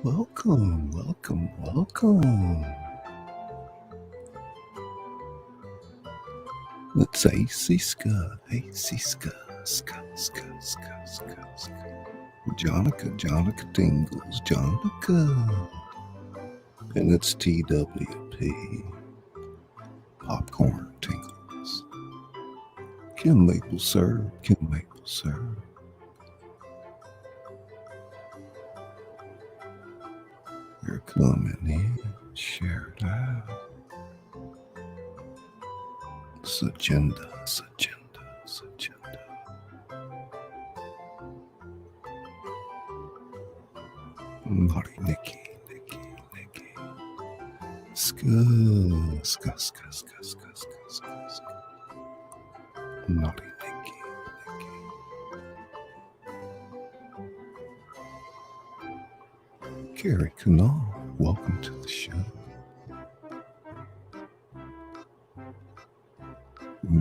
Welcome, welcome, welcome. Let's say Siska, hey Siska, ska. Jonica tingles, Jonica. And it's TWP, popcorn tingles. Kim Maple syrup. You're coming in, share it out. Agenda. Naughty Nikki. Ska. Naughty Nikki. Carrie Canal, welcome to the show.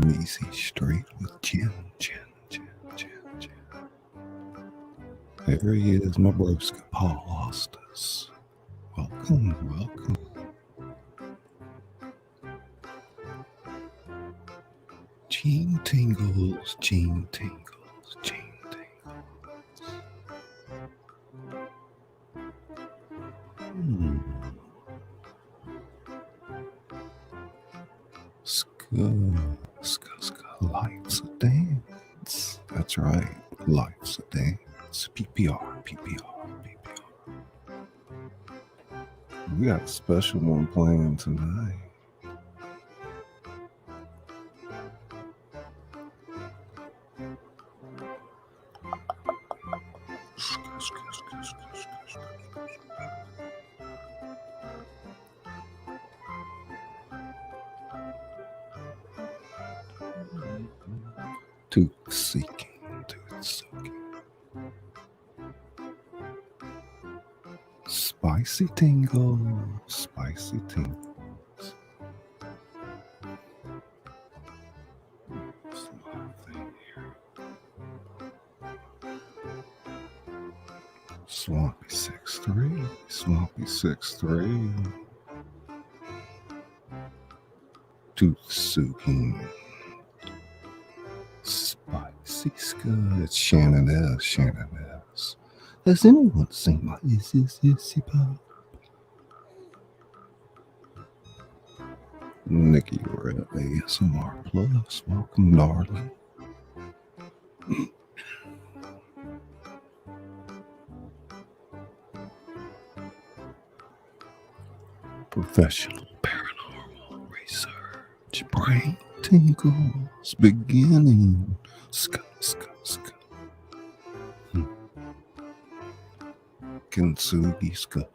Easy Street with Jen. There he is, my broska, Paul Ostis. Welcome. Gene tingles. Ska. Life's a dance. That's right. Life's a dance. PPR. We got a special one playing tonight. Tooth seeking. Spicy tingles. Swampy 6'3". Tooth sucking. Spicy Scud. It's Shannon S. Has anyone seen my Issy Pop? Nikki, you're at ASMR Plus. Welcome, darling. Professional paranormal research. Brain tingles beginning. Ska. Kintsugi ska.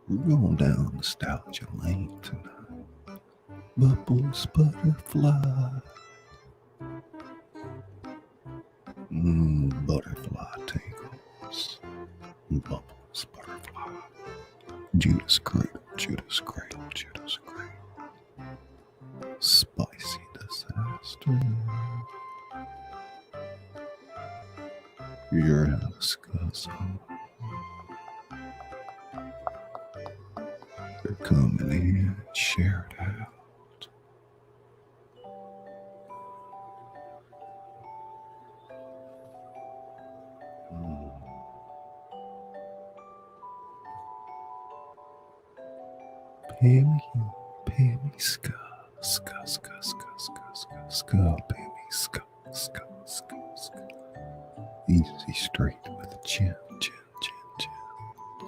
We're going down nostalgia lane tonight. Bubbles, butterfly. Butterfly tingles. Bubbles, butterfly. Judas Cradle. Spicy disaster. You're in a discussion. They're coming in, share it out. Pammy, ska, Pammy, ska. Easy Street with a chin.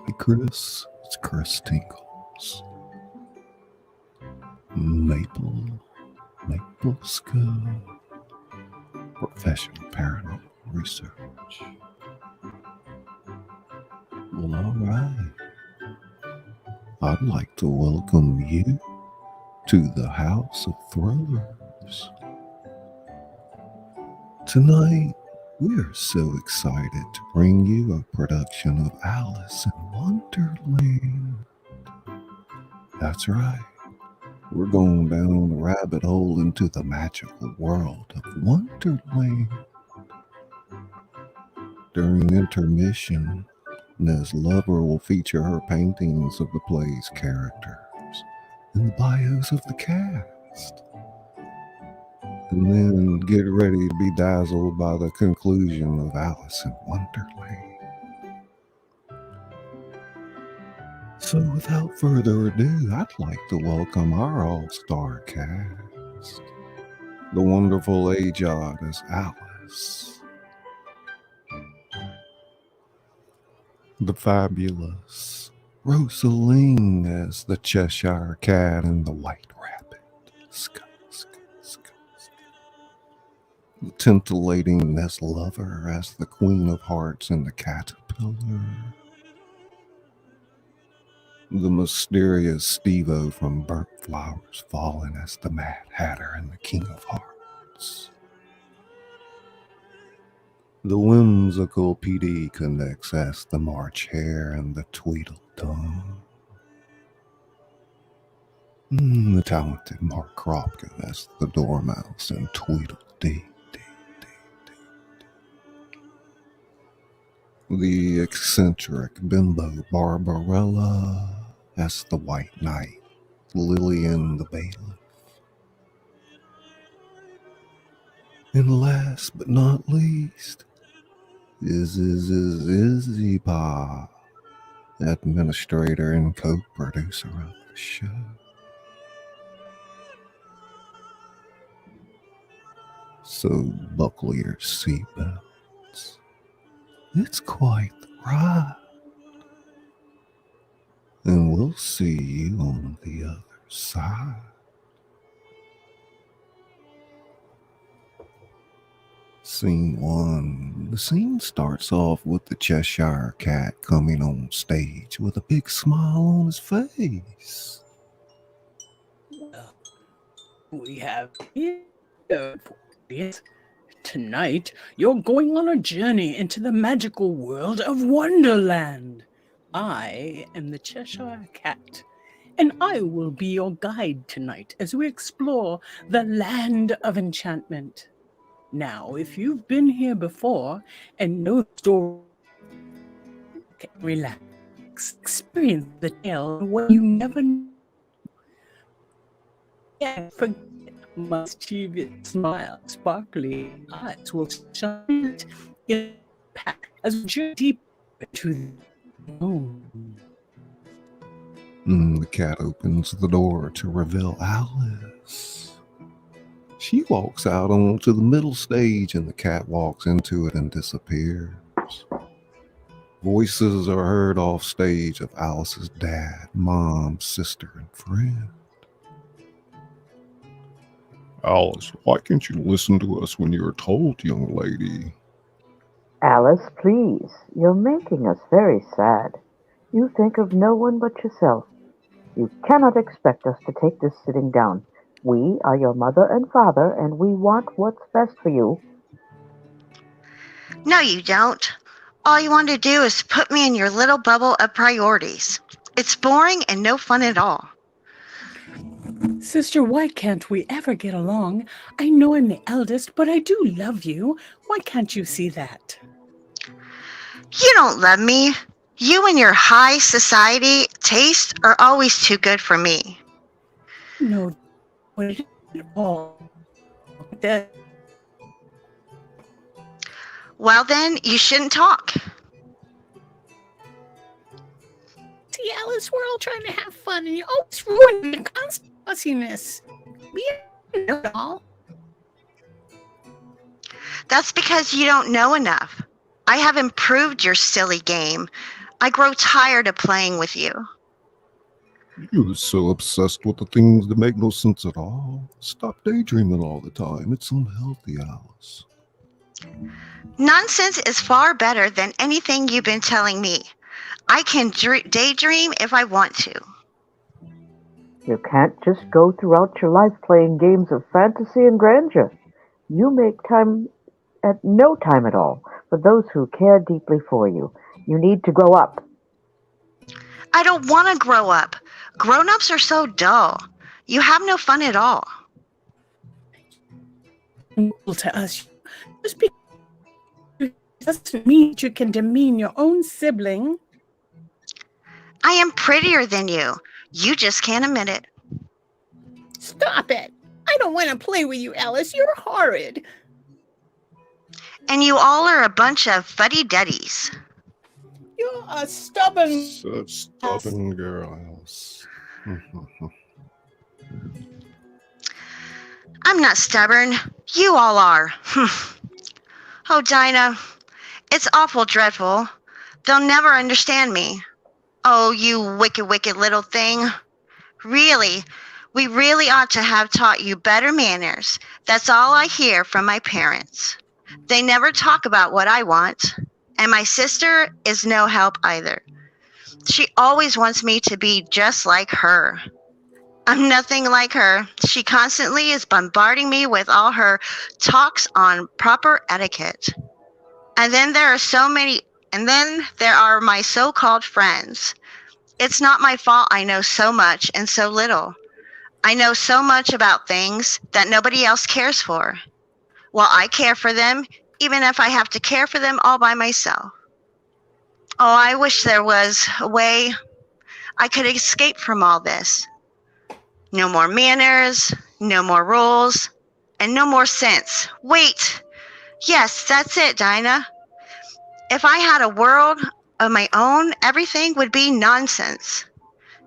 Hey Chris, it's Chris Tingles. Maple ska. Professional paranormal research. Well, all right. I'd like to welcome you to the House of Thrillers. Tonight, we are so excited to bring you a production of Alice in Wonderland. That's right. We're going down the rabbit hole into the magical world of Wonderland. During intermission, Nez Lover will feature her paintings of the play's characters in the bios of the cast. And then get ready to be dazzled by the conclusion of Alice in Wonderland. So without further ado, I'd like to welcome our all-star cast. The wonderful Ajod as Alice. The fabulous Rosaline as the Cheshire Cat and the White Rabbit. Scully. The titillating Nez Lover as the Queen of Hearts and the Caterpillar. The mysterious Steve-O from Burnt Flowers Fallen as the Mad Hatter and the King of Hearts. The whimsical PD Connects as the March Hare and the TweedleDum. The talented Mark Kropkin as the Dormouse and TweedleDee. The eccentric bimbo Barbarella as the White Knight, Lillian the Baliff. And last but not least, Izzy Pa, administrator and co-producer of the show. So buckle your seatbelts. It's quite the ride. And we'll see you on the other side. Scene 1. The scene starts off with the Cheshire Cat coming on stage with a big smile on his face. We have here tonight, you're going on a journey into the magical world of Wonderland. I am the Cheshire Cat, and I will be your guide tonight as we explore the land of enchantment. Now, if you've been here before and know the story, relax, experience the tale of what you never know. Yeah, forget mischievous smile, sparkly eyes will shine in pack as we journey deep into the moon. The cat opens the door to reveal Alice. She walks out onto the middle stage and the cat walks into it and disappears. Voices are heard off stage of Alice's dad, mom, sister, and friend. Alice, why can't you listen to us when you're told, young lady? Alice, please, you're making us very sad. You think of no one but yourself. You cannot expect us to take this sitting down. We are your mother and father, and we want what's best for you. No, you don't. All you want to do is put me in your little bubble of priorities. It's boring and no fun at all. Sister, why can't we ever get along? I know I'm the eldest, but I do love you. Why can't you see that? You don't love me. You and your high society tastes are always too good for me. No, not at all. Well then, you shouldn't talk. See, Alice, we're all trying to have fun, and you always ruin the constant fussiness. We don't know it all. That's because you don't know enough. I have improved your silly game. I grow tired of playing with you. You're so obsessed with the things that make no sense at all. Stop daydreaming all the time. It's unhealthy, Alice. Nonsense is far better than anything you've been telling me. I can daydream if I want to. You can't just go throughout your life playing games of fantasy and grandeur. You make time at no time at all for those who care deeply for you. You need to grow up. I don't want to grow up. Grown-ups are so dull. You have no fun at all. To us, just because doesn't mean you can demean your own sibling. I am prettier than you. You just can't admit it. Stop it! I don't want to play with you, Alice. You're horrid. And you all are a bunch of fuddy-duddies. You're a stubborn... Such stubborn girl, Alice. I'm not stubborn. You all are. Oh, Dinah, it's awful dreadful. They'll never understand me. Oh, you wicked, wicked little thing. Really, we really ought to have taught you better manners. That's all I hear from my parents. They never talk about what I want. And my sister is no help either. She always wants me to be just like her. I'm nothing like her. She constantly is bombarding me with all her talks on proper etiquette. And then there are my so-called friends. It's not my fault I know so much and so little. I know so much about things that nobody else cares for. Well, I care for them, even if I have to care for them all by myself. Oh, I wish there was a way I could escape from all this. No more manners, no more rules, and no more sense. Wait! Yes, that's it, Dinah. If I had a world of my own, everything would be nonsense.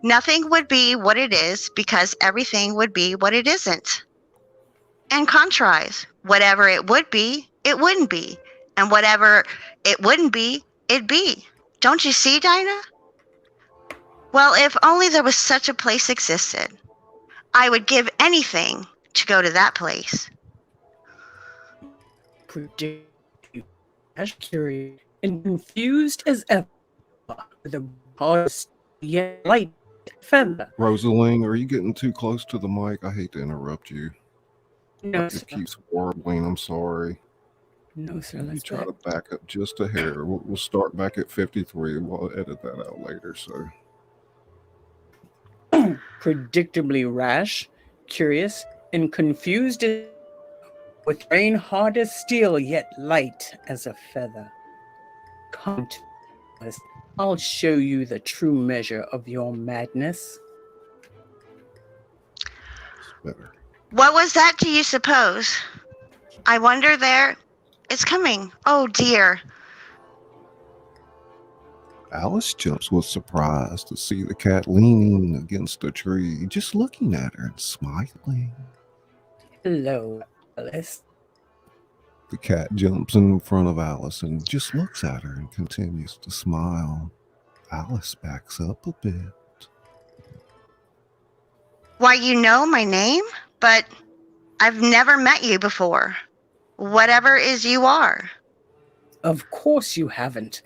Nothing would be what it is because everything would be what it isn't. And contrast, whatever it would be, it wouldn't be. And whatever it wouldn't be, it'd be. Don't you see, Dinah? Well, if only there was such a place existed. I would give anything to go to that place. As curious and confused as ever, with a hardest yet light feather. Rosaline, are you getting too close to the mic? I hate to interrupt you. No, It sir. keeps warbling. I'm sorry. No, sir. You Let's try to back up just a hair. We'll start back at 53. We'll edit that out later. So, predictably rash, curious, and confused, with brain hard as steel yet light as a feather. Come to us. I'll show you the true measure of your madness. it's better. What was that, do you suppose? I wonder there. It's coming. Oh, dear. Alice jumps with surprise to see the cat leaning against a tree, just looking at her and smiling. Hello, Alice. The cat jumps in front of Alice and just looks at her and continues to smile. Alice backs up a bit. Why, you know my name, but I've never met you before. Whatever is you are. Of course you haven't.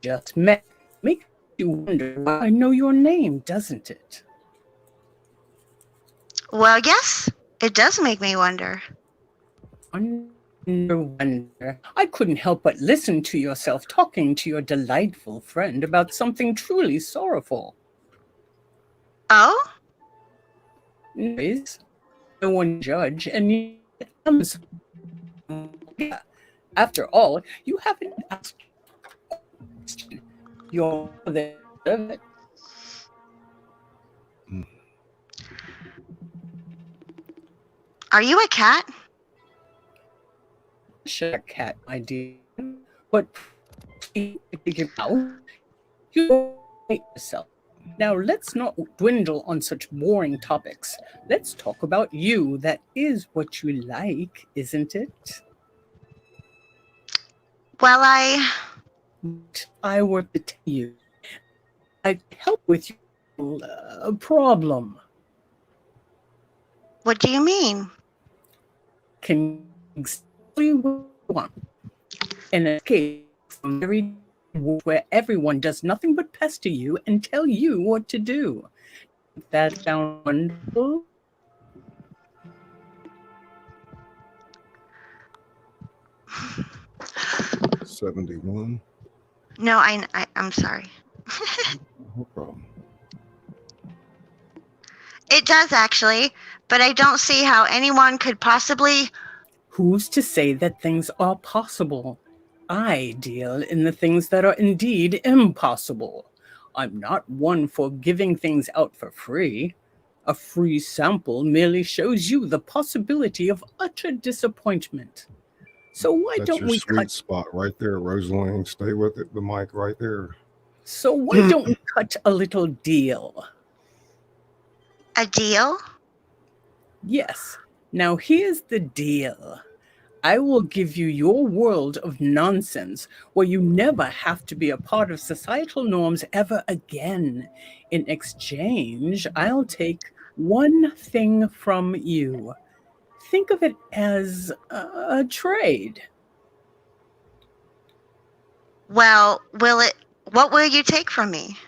Just met. Makes you wonder why I know your name, doesn't it? Well, yes, it does make me wonder. Wonder. I couldn't help but listen to yourself talking to your delightful friend about something truly sorrowful. Oh? Anyways, no one judge, and yet comes. Yeah. After all, you haven't asked a question. You're there. Are you a cat? Sure, cat, my dear. But you hate yourself. Now let's not dwindle on such boring topics. Let's talk about you. That is what you like, isn't it? Well, I were to tell you, I'd help with your problem. what do you mean? Can exactly what you want. An escape from every where everyone does nothing but pester you and tell you what to do. That sound wonderful? $71. No, I'm sorry. No problem. It does, actually, but I don't see how anyone could possibly... Who's to say that things are possible? I deal in the things that are indeed impossible. I'm not one for giving things out for free. A free sample merely shows you the possibility of utter disappointment. So why That's don't your we sweet cut? spot right there, Rosaline. Stay with it. The mic right there. So why don't we cut a little deal? A deal? Yes. Now here's the deal. I will give you your world of nonsense where you never have to be a part of societal norms ever again. In exchange, I'll take one thing from you. Think of it as a trade. Well, what will you take from me?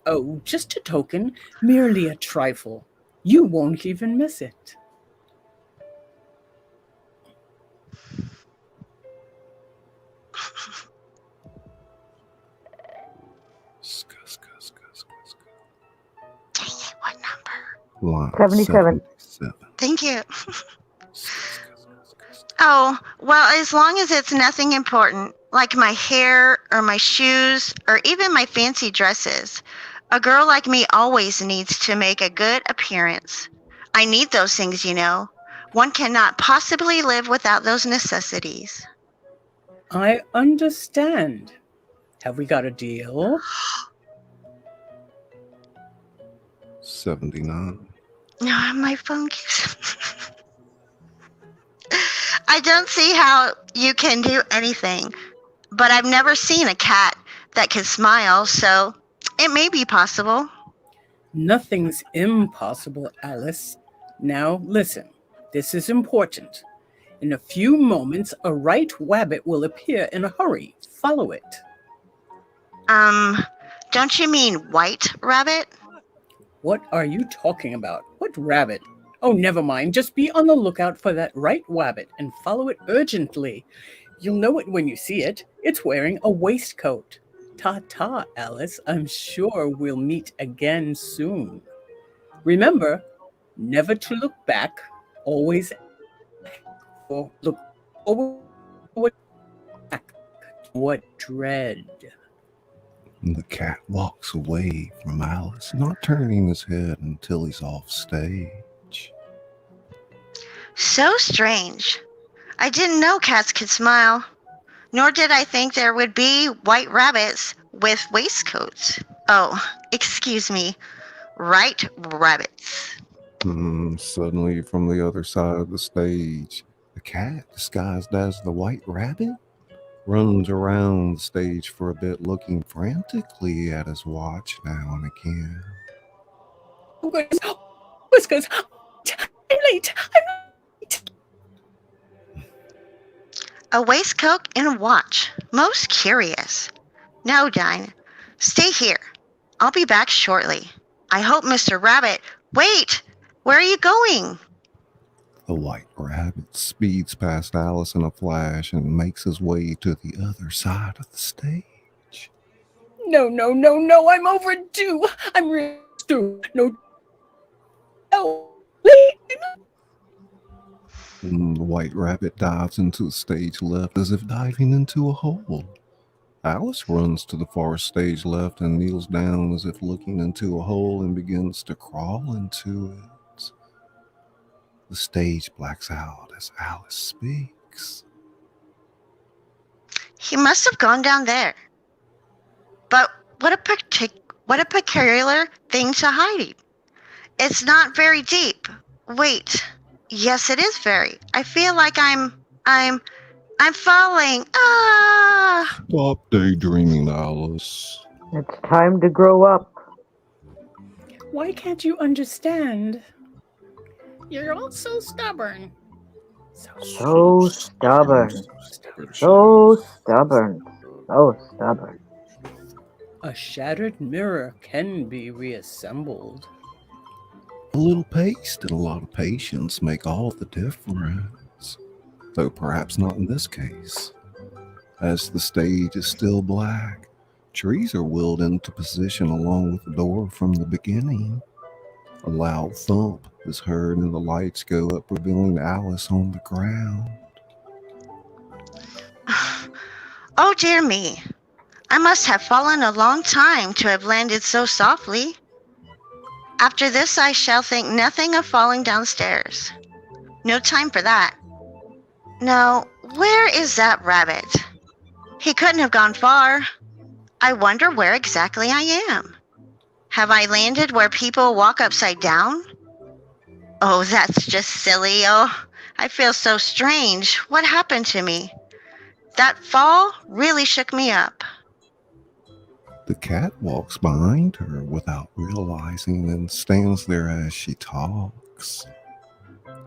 Oh, just a token, merely a trifle. You won't even miss it. Dang it, what number? Line 77. 77. Thank you. Oh, well, as long as it's nothing important, like my hair or my shoes or even my fancy dresses. A girl like me always needs to make a good appearance. I need those things, you know. One cannot possibly live without those necessities. I understand. Have we got a deal? 79. No, my phone keeps... I don't see how you can do anything, but I've never seen a cat that can smile, so it may be possible. Nothing's impossible, Alice. Now listen, this is important. In a few moments, a right rabbit will appear in a hurry. Follow it. Don't you mean white rabbit? What are you talking about? What rabbit? Oh, never mind. Just be on the lookout for that right rabbit and follow it urgently. You'll know it when you see it. It's wearing a waistcoat. Ta-ta, Alice. I'm sure we'll meet again soon. Remember, never to look back, always or look forward back. What dread. The cat walks away from Alice, not turning his head until he's off stage. So strange. I didn't know cats could smile, nor did I think there would be white rabbits with waistcoats. Oh, excuse me, right rabbits. Suddenly, from the other side of the stage, the cat, disguised as the white rabbit, runs around the stage for a bit, looking frantically at his watch now and again. Oh, goodness. Whiskers. I'm late. A waistcoat and a watch. Most curious. No, Dine. Stay here. I'll be back shortly. I hope Mr. Rabbit... Wait! Where are you going? The white rabbit speeds past Alice in a flash and makes his way to the other side of the stage. No, I'm overdue. I'm really due. No. Oh, The white rabbit dives into the stage left as if diving into a hole. Alice runs to the far stage left and kneels down as if looking into a hole and begins to crawl into it. The stage blacks out as Alice speaks. He must have gone down there. But what a peculiar thing to hide. It's not very deep. Wait. Yes, it is very. I feel like I'm falling. Ah! Stop daydreaming, Alice. It's time to grow up. why can't you understand? You're all so stubborn. So stubborn. So stubborn. So stubborn. A shattered mirror can be reassembled. A little paste and a lot of patience make all the difference, though perhaps not in this case. As the stage is still black, trees are willed into position along with the door from the beginning. A loud thump is heard and the lights go up, revealing Alice on the ground. Oh dear me. I must have fallen a long time to have landed so softly. After this I shall think nothing of falling downstairs. No time for that. Now, where is that rabbit? He couldn't have gone far. I wonder where exactly I am. Have I landed where people walk upside down? Oh, that's just silly. Oh, I feel so strange. What happened to me? That fall really shook me up. The cat walks behind her without realizing and stands there as she talks.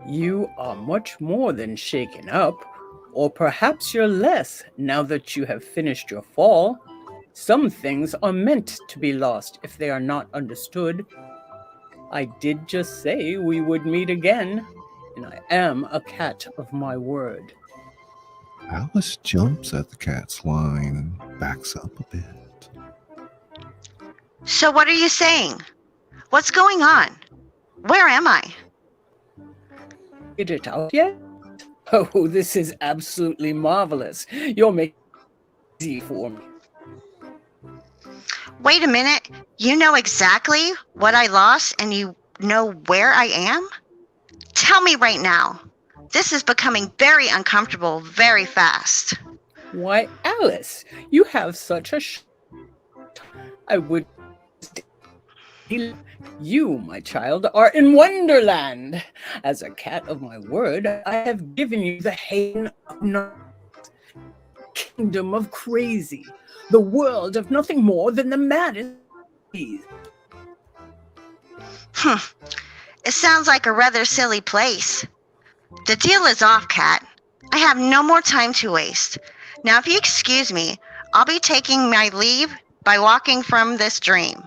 You are much more than shaken up, or perhaps you're less now that you have finished your fall. Some things are meant to be lost if they are not understood. I did just say we would meet again, and I am a cat of my word. Alice jumps at the cat's line and backs up a bit. So what are you saying? What's going on? Where am I? Get it out yet? Oh, this is absolutely marvelous. You're making it easy for me. Wait a minute. You know exactly what I lost and you know where I am? Tell me right now. This is becoming very uncomfortable very fast. Why, Alice, you have such a I would... You, my child, are in Wonderland. As a cat of my word, I have given you the haven of kingdom of crazy, the world of nothing more than the maddest. It sounds like a rather silly place. The deal is off, Cat. I have no more time to waste. Now, if you excuse me, I'll be taking my leave by walking from this dream.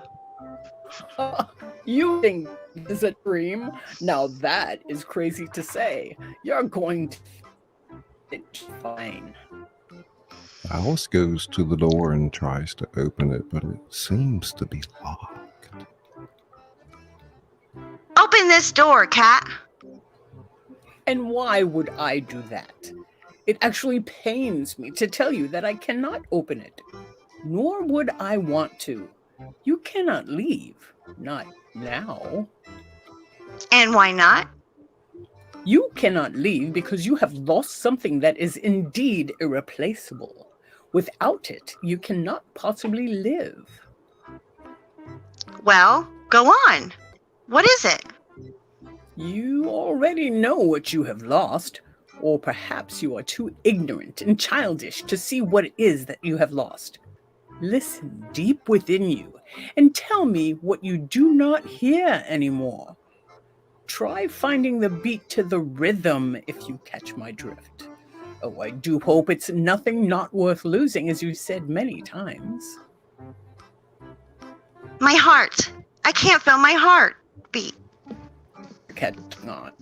You think this is a dream? Now that is crazy to say. You're going to it's fine. Alice goes to the door and tries to open it, but it seems to be locked. Open this door, Cat. And why would I do that? It actually pains me to tell you that I cannot open it. Nor would I want to. You cannot leave. Not now. And why not? You cannot leave because you have lost something that is indeed irreplaceable. Without it, you cannot possibly live. Well, go on. What is it? You already know what you have lost, or perhaps you are too ignorant and childish to see what it is that you have lost. Listen deep within you and tell me what you do not hear anymore. Try finding the beat to the rhythm if you catch my drift. Oh, I do hope it's nothing not worth losing, as you said many times. My heart. I can't feel my heart beat. Not.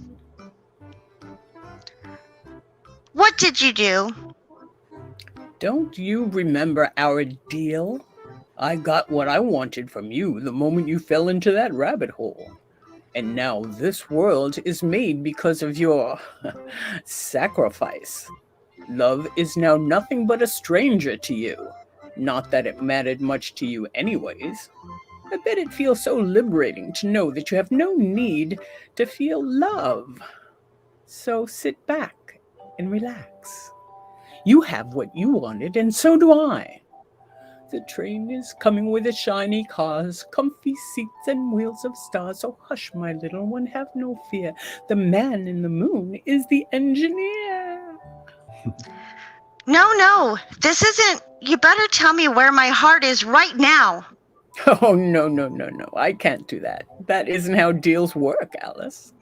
What did you do? Don't you remember our deal? I got what I wanted from you the moment you fell into that rabbit hole. And now this world is made because of your sacrifice. Love is now nothing but a stranger to you. Not that it mattered much to you anyways. I bet it feels so liberating to know that you have no need to feel love. So sit back and relax. You have what you wanted, and so do I. The train is coming with its shiny cars, comfy seats and wheels of stars. So hush, my little one, have no fear. The man in the moon is the engineer. No, this isn't... You better tell me where my heart is right now. Oh, no. I can't do that. That isn't how deals work, Alice.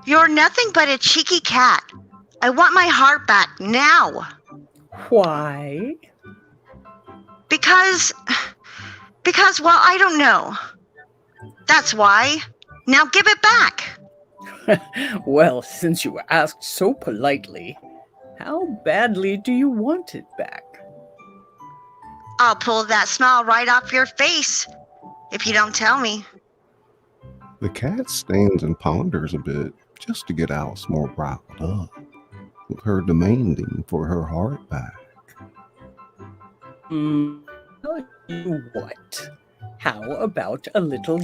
You're nothing but a cheeky cat. I want my heart back now. Why? Because, well, I don't know. That's why. Now give it back. Well, since you asked so politely, how badly do you want it back? I'll pull that smile right off your face if you don't tell me. The cat stands and ponders a bit just to get Alice more riled up, with her demanding for her heart back. Tell you what? How about a little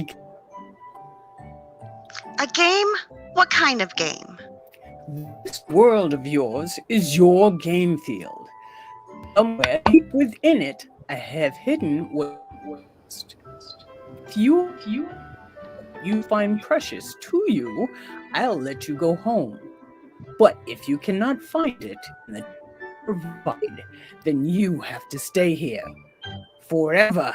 A game? What kind of game? This world of yours is your game field. Somewhere deep within it, I have hidden what if you find precious to you, I'll let you go home. But if you cannot find it and the provide, then you have to stay here forever.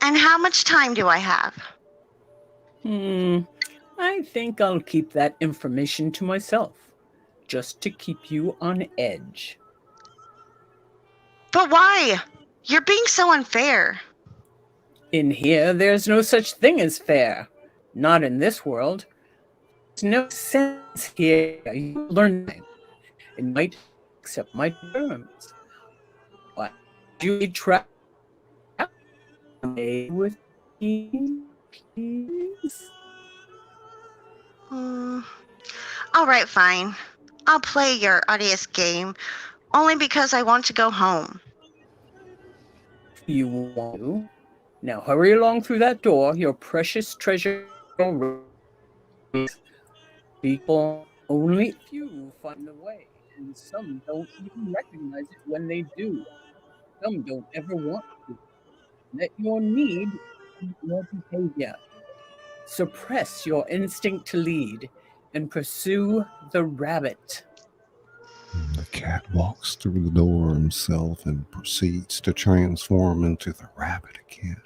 And how much time do I have? I think I'll keep that information to myself, just to keep you on edge. But why? You're being so unfair. In here, there's no such thing as fair. Not in this world. There's no sense here. You learn that. It might accept my terms. Why do you try with me, please? All right, fine. I'll play your odious game, only because I want to go home. You want to? Now hurry along through that door. Your precious treasure. People, only a few find a way, and some don't even recognize it when they do. Some don't ever want to. Let your need be your behavior. Suppress your instinct to lead and pursue the rabbit. The cat walks through the door himself and proceeds to transform into the rabbit again.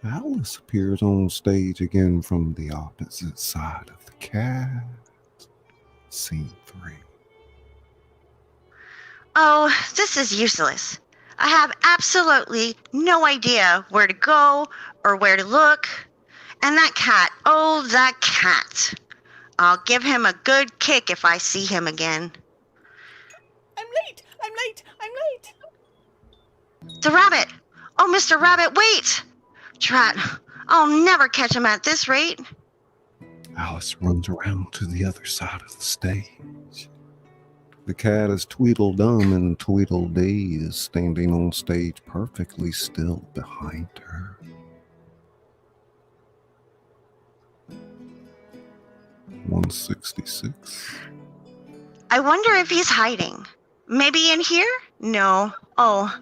Alice appears on stage again from the opposite side of the cat. Scene 3. Oh, this is useless. I have absolutely no idea where to go or where to look. And that cat, oh, that cat. I'll give him a good kick if I see him again. I'm late! The rabbit! Oh, Mr. Rabbit, wait! Drat, I'll never catch him at this rate. Alice runs around to the other side of the stage. The cat is TweedleDum and TweedleDee is standing on stage perfectly still behind her. (166). I wonder if he's hiding. Maybe in here? No. Oh,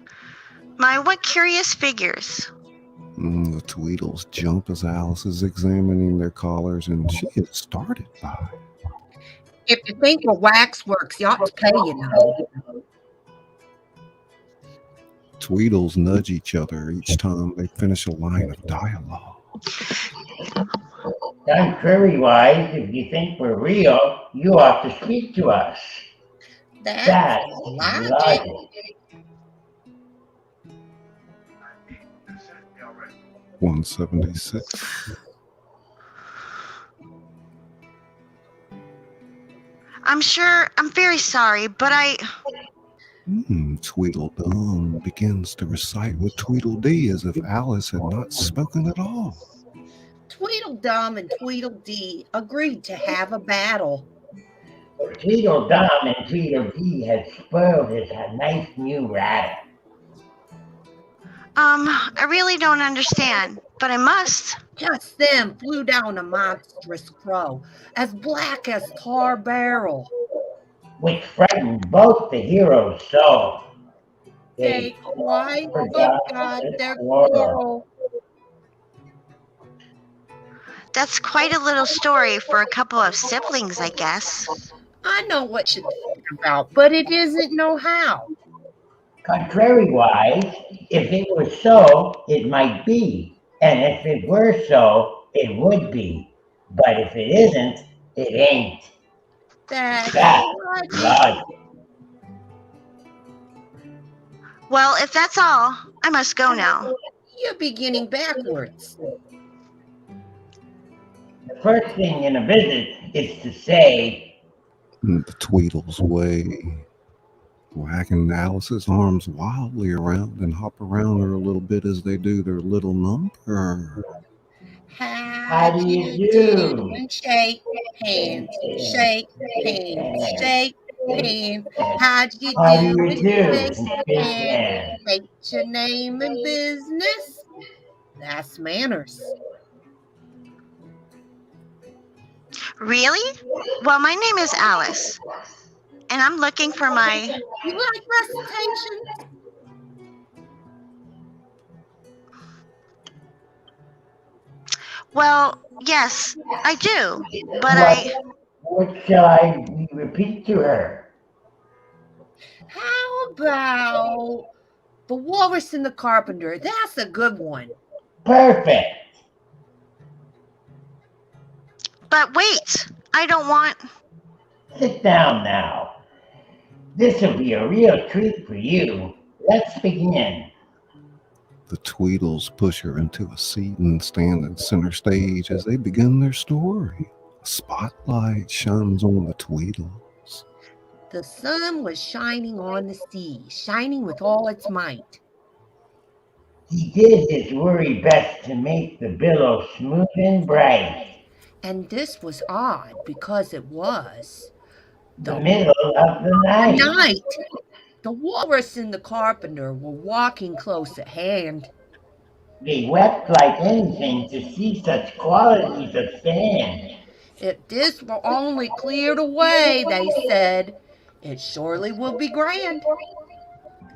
my, what curious figures. The Tweedles jump as Alice is examining their collars, and she gets started by. If you think your wax works, you ought to pay, you know. Tweedles nudge each other each time they finish a line of dialogue. Contrary-wise, if you think we're real, you ought to speak to us. That's logic. 176. I'm very sorry, but TweedleDum begins to recite with TweedleDee as if Alice had not spoken at all. TweedleDum and TweedleDee agreed to have a battle. TweedleDum and TweedleDee had spoiled his nice new rabbit. I really don't understand, but I must. Just then flew down a monstrous crow, as black as tar barrel, which frightened both the heroes so. They quite forgot their quarrel. That's quite a little story for a couple of siblings, I guess. I know what you're talking about, but it isn't no how. Contrary-wise, if it was so, it might be. And if it were so, it would be. But if it isn't, it ain't. That's logic. Well, if that's all, I must go now. You're beginning backwards. The first thing in a visit is to say, The Tweedles way. wagging Alice's arms wildly around and hop around her a little bit as they do their little number. How do you do? And shake hands, shake hands, shake hands. How do you How do do? you And do? shake Big hands. man. State your name and business. That's manners. Really? Well, my name is Alice, and I'm looking for my. You like recitation? Well, yes, I do, but What shall I repeat to her? How about the walrus and the carpenter? That's a good one. Perfect. But wait, I don't want. Sit down now. This will be a real treat for you. Let's begin. The Tweedles push her into a seat and stand at center stage as they begin their story. A spotlight shines on the Tweedles. The sun was shining on the sea, shining with all its might. He did his very best to make the billow smooth and bright. And this was odd because it was The middle of the night. night. The walrus and the carpenter were walking close at hand. They wept like anything to see such qualities of sand. If this were only cleared away, they said, it surely will be grand.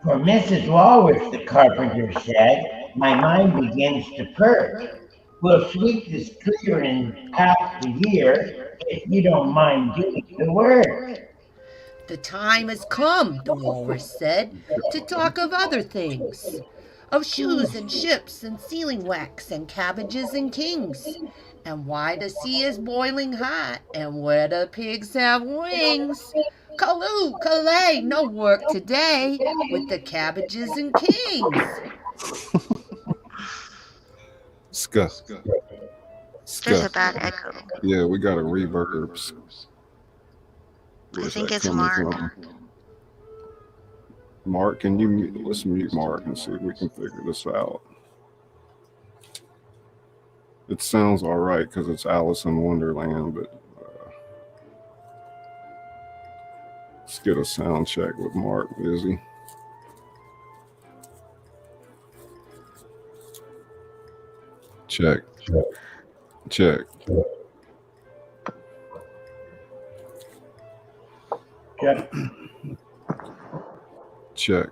For Mrs. Walrus, the carpenter said, my mind begins to perk. We'll sweep this clear in half the year if you don't mind doing the work. The time has come, the walrus said, to talk of other things. Of shoes and ships and sealing wax and cabbages and kings. And why the sea is boiling hot and where the pigs have wings. Calloo, Calais, no work today with the cabbages and kings. Scuff. There's a bad echo. Yeah, we got a reverb. I Where's think that it's coming Mark. from? Mark, can you mute? Let's mute Mark and see if we can figure this out. It sounds all right because it's Alice in Wonderland, but let's get a sound check with Mark, Izzy. Check. Check. Check. Check.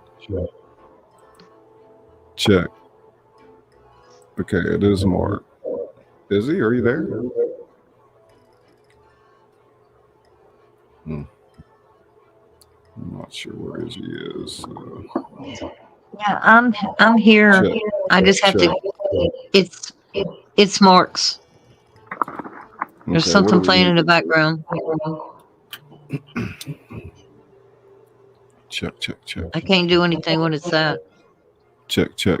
Check. Okay, it is Mark. Izzy, are you there? I'm not sure where Izzy is. Yeah, I'm here. Check. I just have Check. to. It's Mark's. There's Okay, something what do we playing in need? the background. Check. I can't do anything when it's that. Check. Yeah,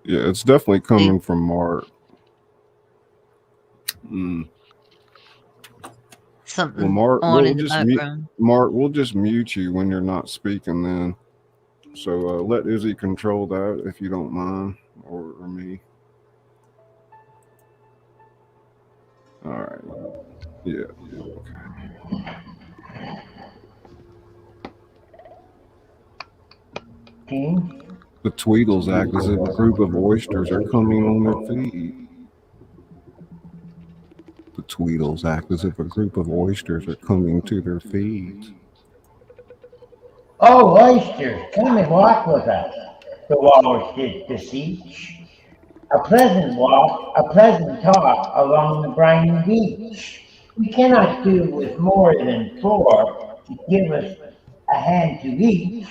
it's definitely coming from Mark. Something Well, Mark, on we'll in the just mute. background. Mark, we'll just mute you when you're not speaking. Then, so let Izzy control that if you don't mind, or me. All right. Yeah. Okay. Team. The Tweedles act as if a group of oysters are coming on their feet. The Tweedles act as if a group of oysters are coming to their feet. Oh, oysters, come and walk with us, the walrus did beseech. A pleasant walk, a pleasant talk along the briny beach. We cannot do with more than 4 to give us a hand to each.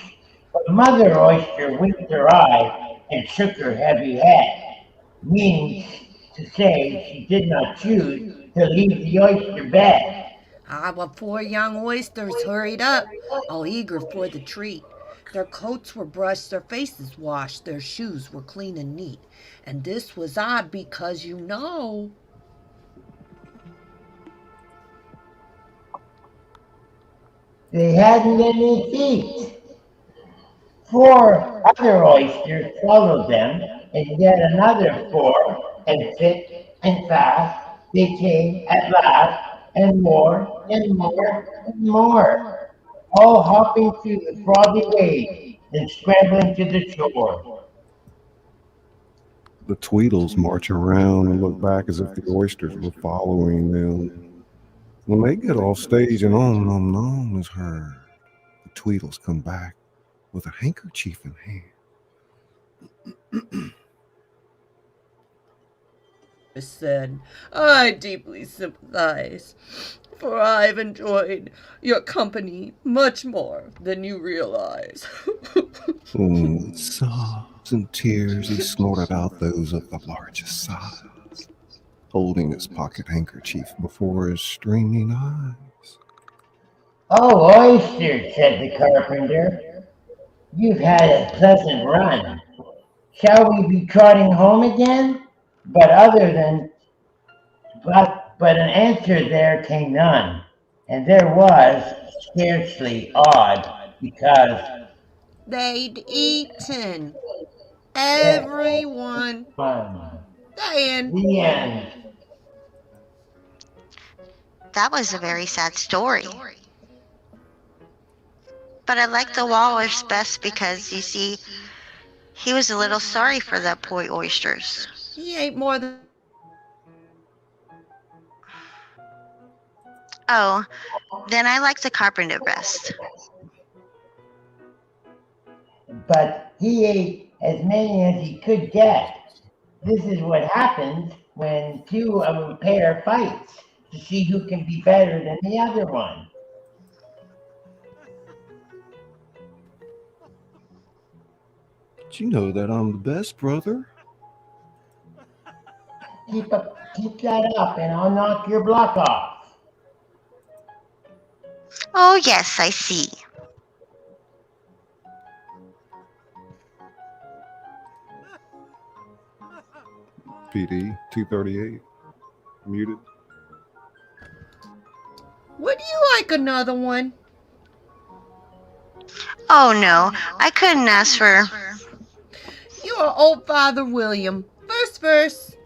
But Mother Oyster winked her eye and shook her heavy head, meaning to say she did not choose to leave the oyster bed. The 4 young oysters hurried up, all eager for the treat. Their coats were brushed, their faces washed, their shoes were clean and neat. And this was odd because, you know, They hadn't any feet. 4 other oysters followed them, and yet another 4, and thick and fast they came at last, and more and more and more, all hopping through the frothy waves and scrambling to the shore. The Tweedles march around and look back as if the oysters were following them. When they get off stage and on nom nom is heard, the Tweedles come back with a handkerchief in hand. Said, I deeply sympathize, for I've enjoyed your company much more than you realize. With sobs and tears, he snorted out those of the largest size, holding his pocket handkerchief before his streaming eyes. Oh, oysters, said the carpenter, you've had a pleasant run. Shall we be trotting home again? But an answer there came none, and there was scarcely odd, because They'd eaten. Everyone. The end. That was a very sad story. But I like the walrus best because, you see, he was a little sorry for the poor oysters. He ate more than... Oh, then I like the carpenter best. But he ate as many as he could get. This is what happens when 2 of a pair fights to see who can be better than the other one. Did you know that I'm the best, brother? Keep that up and I'll knock your block off. Oh, yes, I see. PD 238, muted. Would you like another one? Oh, no, I couldn't ask for... You are old Father William. First verse.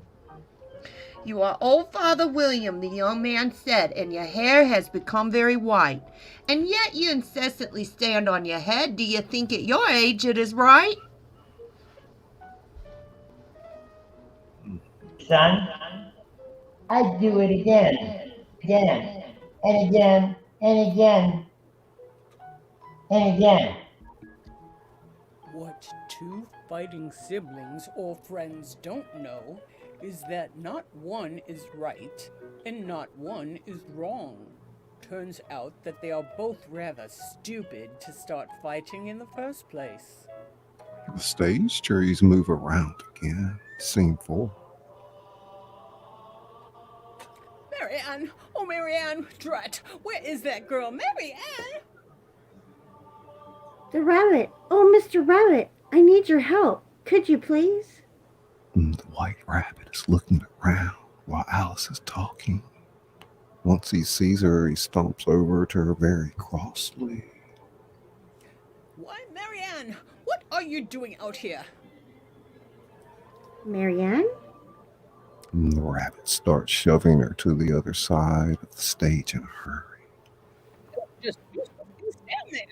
You are old Father William, the young man said, and your hair has become very white. And yet you incessantly stand on your head. Do you think at your age it is right? Son, I'd do it again, and again, and again, and again. What 2 fighting siblings or friends don't know is that not one is right and not one is wrong. Turns out that they are both rather stupid to start fighting in the first place. The stage trees move around again. Scene 4. Marianne! Oh, Marianne! Drat! Where is that girl? Marianne! The rabbit! Oh, Mr. Rabbit! I need your help. Could you please? The white rabbit is looking around while Alice is talking. Once he sees her, he stomps over to her very crossly. Why, Marianne! What are you doing out here? Marianne? The rabbit starts shoving her to the other side of the stage in a hurry. Just stand there.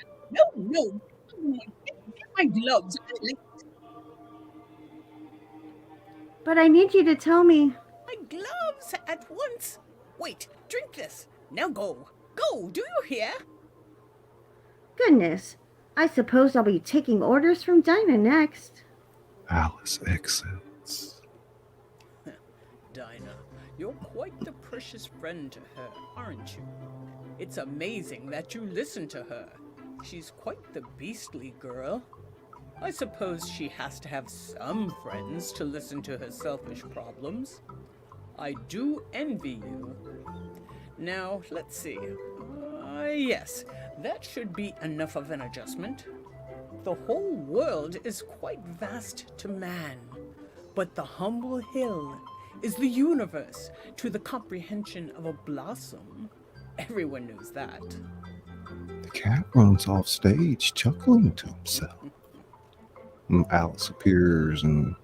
No. Get my gloves. But I need you to tell me. My gloves at once. Wait, drink this. Now go. Go, do you hear? Goodness, I suppose I'll be taking orders from Dinah next. Alice exits. Dinah, you're quite the precious friend to her, aren't you? It's amazing that you listen to her. She's quite the beastly girl. I suppose she has to have some friends to listen to her selfish problems. I do envy you. Now, let's see. Yes, that should be enough of an adjustment. The whole world is quite vast to man, but the humble hill is the universe to the comprehension of a blossom. Everyone knows that. The cat runs off stage chuckling to himself. And Alice appears in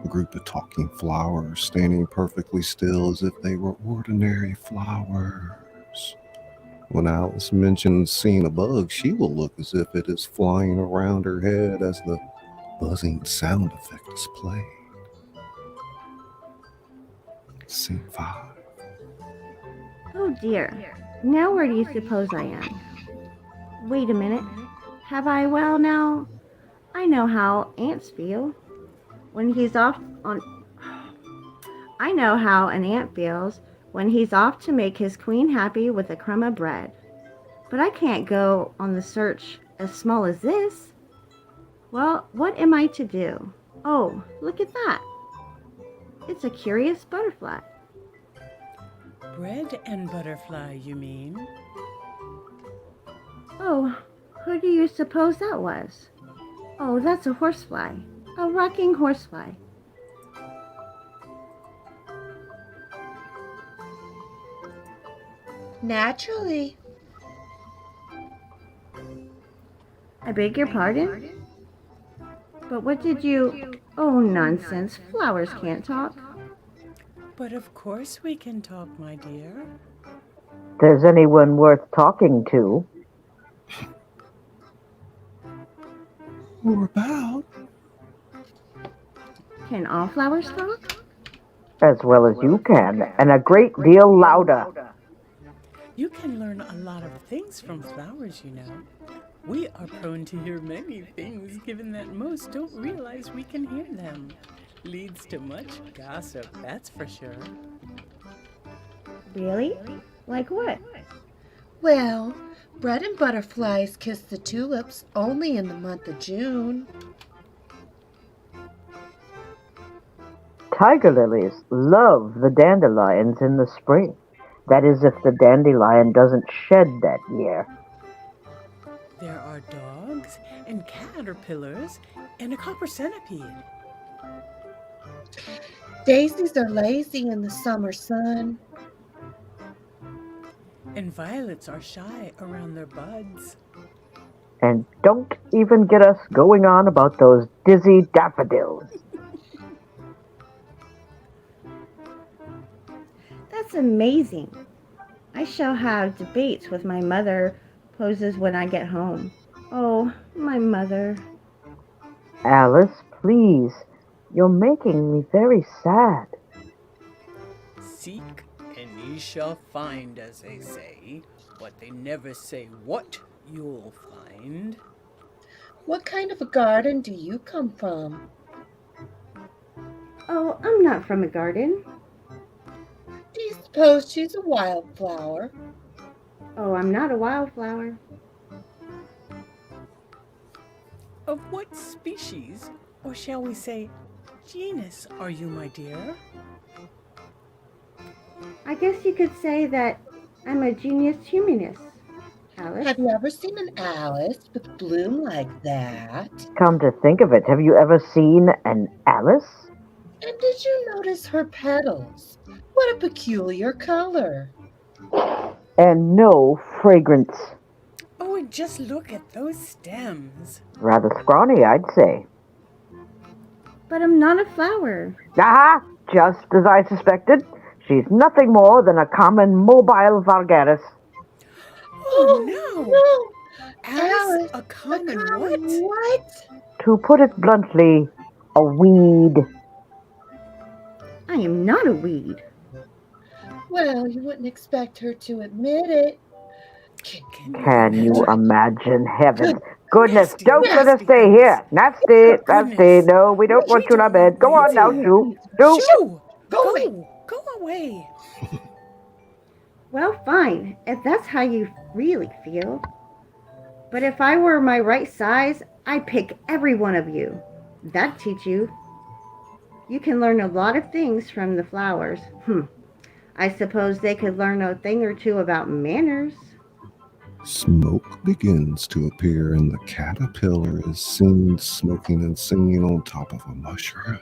a group of talking flowers, standing perfectly still as if they were ordinary flowers. When Alice mentions seeing a bug, she will look as if it is flying around her head as the buzzing sound effect is played. Scene 5. Oh dear. Now where do you suppose I am? Wait a minute. Have I? Well, now, I know how ants feel. When he's off on... I know how an ant feels when he's off to make his queen happy with a crumb of bread. But I can't go on the search as small as this. Well, what am I to do? Oh, look at that. It's a curious butterfly. Bread and butterfly, you mean? Oh, who do you suppose that was? Oh, that's a horsefly. A rocking horsefly. Naturally. I beg your pardon? But what did you... Oh, nonsense. Flowers can't talk. But of course we can talk, my dear. There's anyone worth talking to. Or about. Can all flowers talk? As well as you can, and a great deal louder. You can learn a lot of things from flowers, you know. We are prone to hear many things, given that most don't realize we can hear them. Leads to much gossip, that's for sure. Really? Like what? Well, bread and butterflies kiss the tulips only in the month of June. Tiger lilies love the dandelions in the spring. That is, if the dandelion doesn't shed that year. There are dogs and caterpillars and a copper centipede. Daisies are lazy in the summer sun. And violets are shy around their buds. And don't even get us going on about those dizzy daffodils. That's amazing. I shall have debates with my mother poses when I get home. Oh, my mother. Alice, please. You're making me very sad. Seek and ye shall find, as they say, but they never say what you'll find. What kind of a garden do you come from? Oh, I'm not from a garden. Do you suppose she's a wildflower? Oh, I'm not a wildflower. Of what species, or shall we say, genus are you, my dear? I guess you could say that I'm a genius humanist, Alice. Have you ever seen an Alice with bloom like that? Come to think of it, have you ever seen an Alice? And did you notice her petals? What a peculiar color. And no fragrance. Oh, and just look at those stems. Rather scrawny, I'd say. But I'm not a flower. Aha! Just as I suspected. She's nothing more than a common mobile vulgaris. Oh, no! No! Alice, a common what? What? To put it bluntly, a weed. I am not a weed. Well, you wouldn't expect her to admit it. Can you imagine? Heavens. Goodness, Nasty, don't let us nasty stay things. here. Nasty, nasty. Goodness. No, we don't want you in our bed. Go on now, Shoo. Shoo. Shoo! Go away. Go away! Well, fine, if that's how you really feel. But if I were my right size, I'd pick every one of you. That'd teach you. You can learn a lot of things from the flowers. I suppose they could learn a thing or two about manners. Smoke begins to appear, and the caterpillar is seen smoking and singing on top of a mushroom.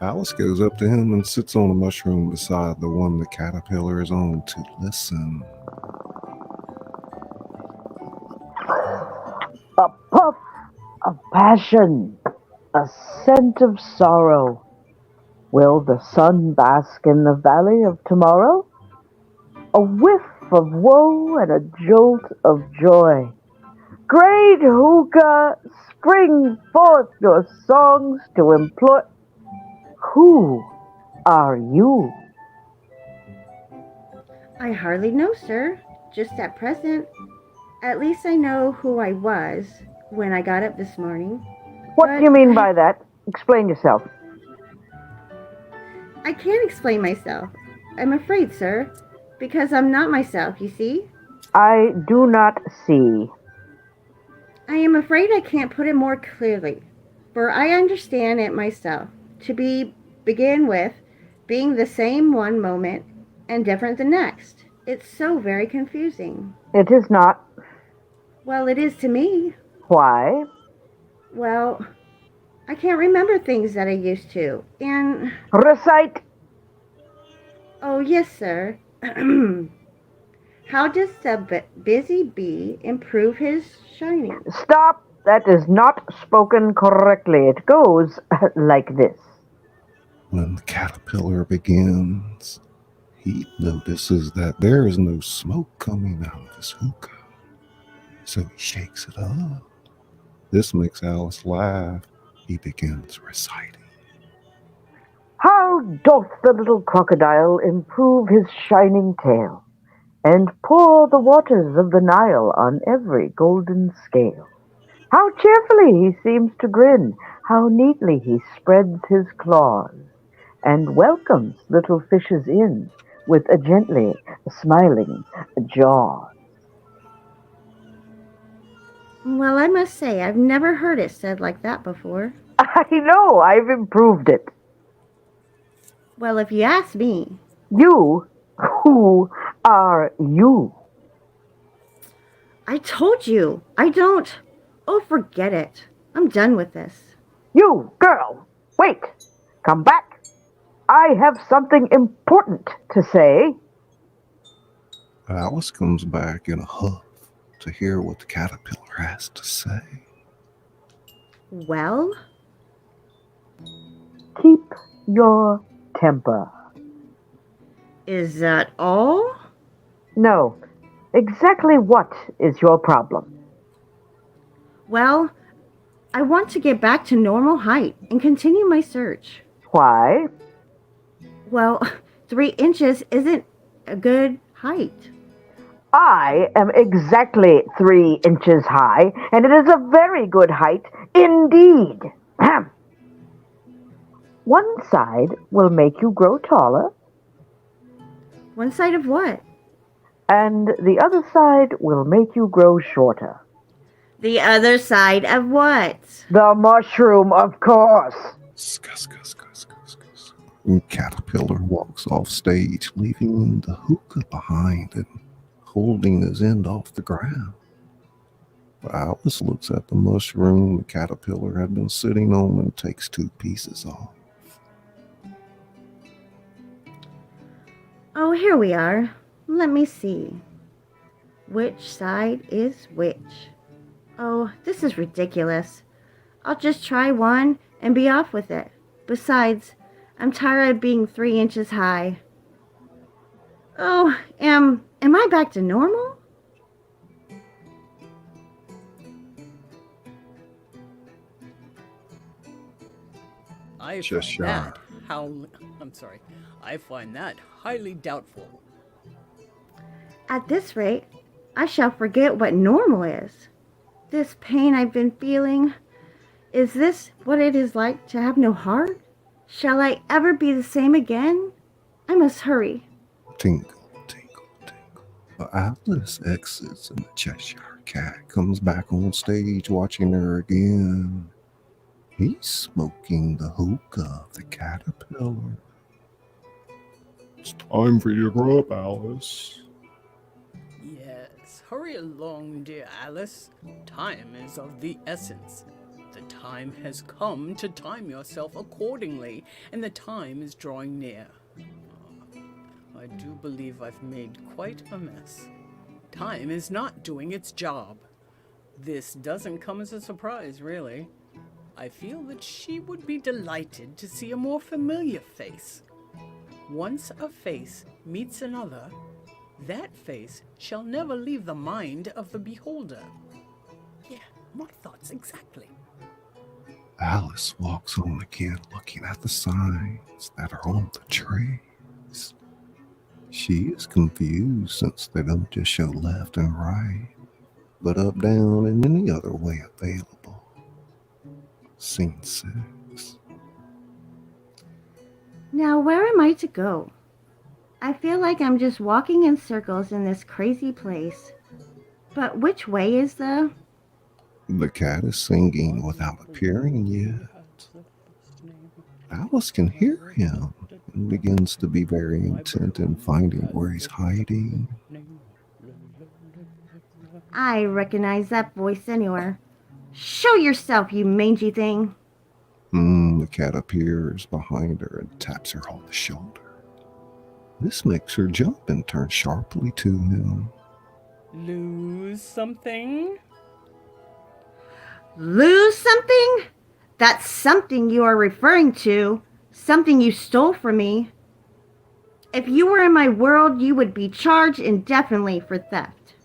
Alice goes up to him and sits on a mushroom beside the one the caterpillar is on to listen. A puff, of passion, a scent of sorrow. Will the sun bask in the valley of tomorrow? A whiff of woe and a jolt of joy. Great hookah, spring forth your songs to employ. Who are you? I hardly know, sir. Just at present. At least I know who I was when I got up this morning. What do you mean by that? Explain yourself. I can't explain myself. I'm afraid, sir, because I'm not myself, you see? I do not see. I am afraid I can't put it more clearly, for I understand it myself to begin with being the same one moment and different the next. It's so very confusing. It is not. Well, it is to me. Why? Well, I can't remember things that I used to, and... Recite. Oh, yes, sir. How does the busy bee improve his shining? Stop. That is not spoken correctly. It goes like this. When the caterpillar begins, he notices that there is no smoke coming out of his hookah. So he shakes it up. This makes Alice laugh. He begins reciting. How doth the little crocodile improve his shining tail, and pour the waters of the Nile on every golden scale? How cheerfully he seems to grin, how neatly he spreads his claws, and welcomes little fishes in with a gently smiling jaw. Well, I must say, I've never heard it said like that before. I know, I've improved it. Well, if you ask me. You? Who are you? I told you, I don't. Oh, forget it. I'm done with this. You, girl, wait. Come back. I have something important to say. Alice comes back in a huff to hear what the caterpillar has to say. Well? Keep your temper. Is that all? No. Exactly what is your problem? Well, I want to get back to normal height and continue my search. Why? Well, 3 inches isn't a good height. I am exactly 3 inches high, and it is a very good height indeed. One side will make you grow taller. One side of what? And the other side will make you grow shorter. The other side of what? The mushroom, of course. And caterpillar walks off stage, leaving the hookah behind and holding his end off the ground. Alice looks at the mushroom the caterpillar had been sitting on and takes 2 pieces off. Oh, here we are. Let me see. Which side is which? Oh, this is ridiculous. I'll just try one and be off with it. Besides, I'm tired of being 3 inches high. Oh, am I back to normal? I find Cheshire. that I find that highly doubtful. At this rate, I shall forget what normal is. This pain I've been feeling, is this what it is like to have no heart? Shall I ever be the same again? I must hurry. Tinkle, tinkle, tinkle. Alice exits and the Cheshire cat comes back on stage watching her again. He's smoking the hookah of the caterpillar. It's time for you to grow up, Alice. Yes, hurry along, dear Alice. Time is of the essence. The time has come to time yourself accordingly, and the time is drawing near. I do believe I've made quite a mess. Time is not doing its job. This doesn't come as a surprise, really. I feel that she would be delighted to see a more familiar face. Once a face meets another, that face shall never leave the mind of the beholder. Yeah, my thoughts exactly. Alice walks on again, looking at the signs that are on the trees. She is confused since they don't just show left and right, but up, down, and any other way available. Scene 6. Now, where am I to go? I feel like I'm just walking in circles in this crazy place. But which way is the... The cat is singing without appearing yet. Alice can hear him and begins to be very intent in finding where he's hiding. I recognize that voice anywhere. Show yourself, you mangy thing. The cat appears behind her and taps her on the shoulder. This makes her jump and turn sharply to him. Lose something? Lose something? That's something you are referring to. Something you stole from me. If you were in my world, you would be charged indefinitely for theft.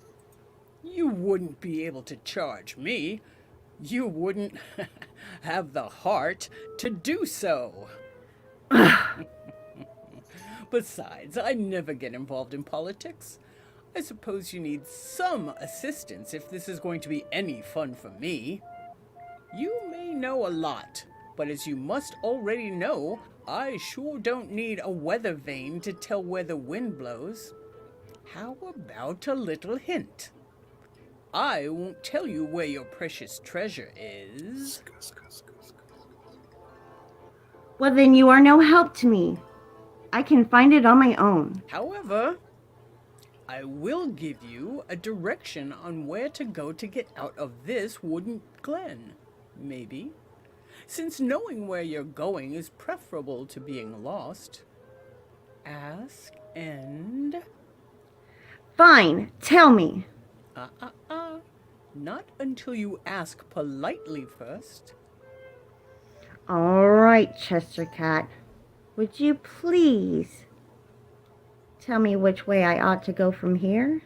You wouldn't be able to charge me. You wouldn't have the heart to do so. Besides, I never get involved in politics. I suppose you need some assistance if this is going to be any fun for me. You may know a lot, but as you must already know, I sure don't need a weather vane to tell where the wind blows. How about a little hint? I won't tell you where your precious treasure is. Well, then you are no help to me. I can find it on my own. However, I will give you a direction on where to go to get out of this wooden glen, maybe. Since knowing where you're going is preferable to being lost. Ask and... Fine, tell me. Not until you ask politely first. All right, Chester Cat. Would you please tell me which way I ought to go from here?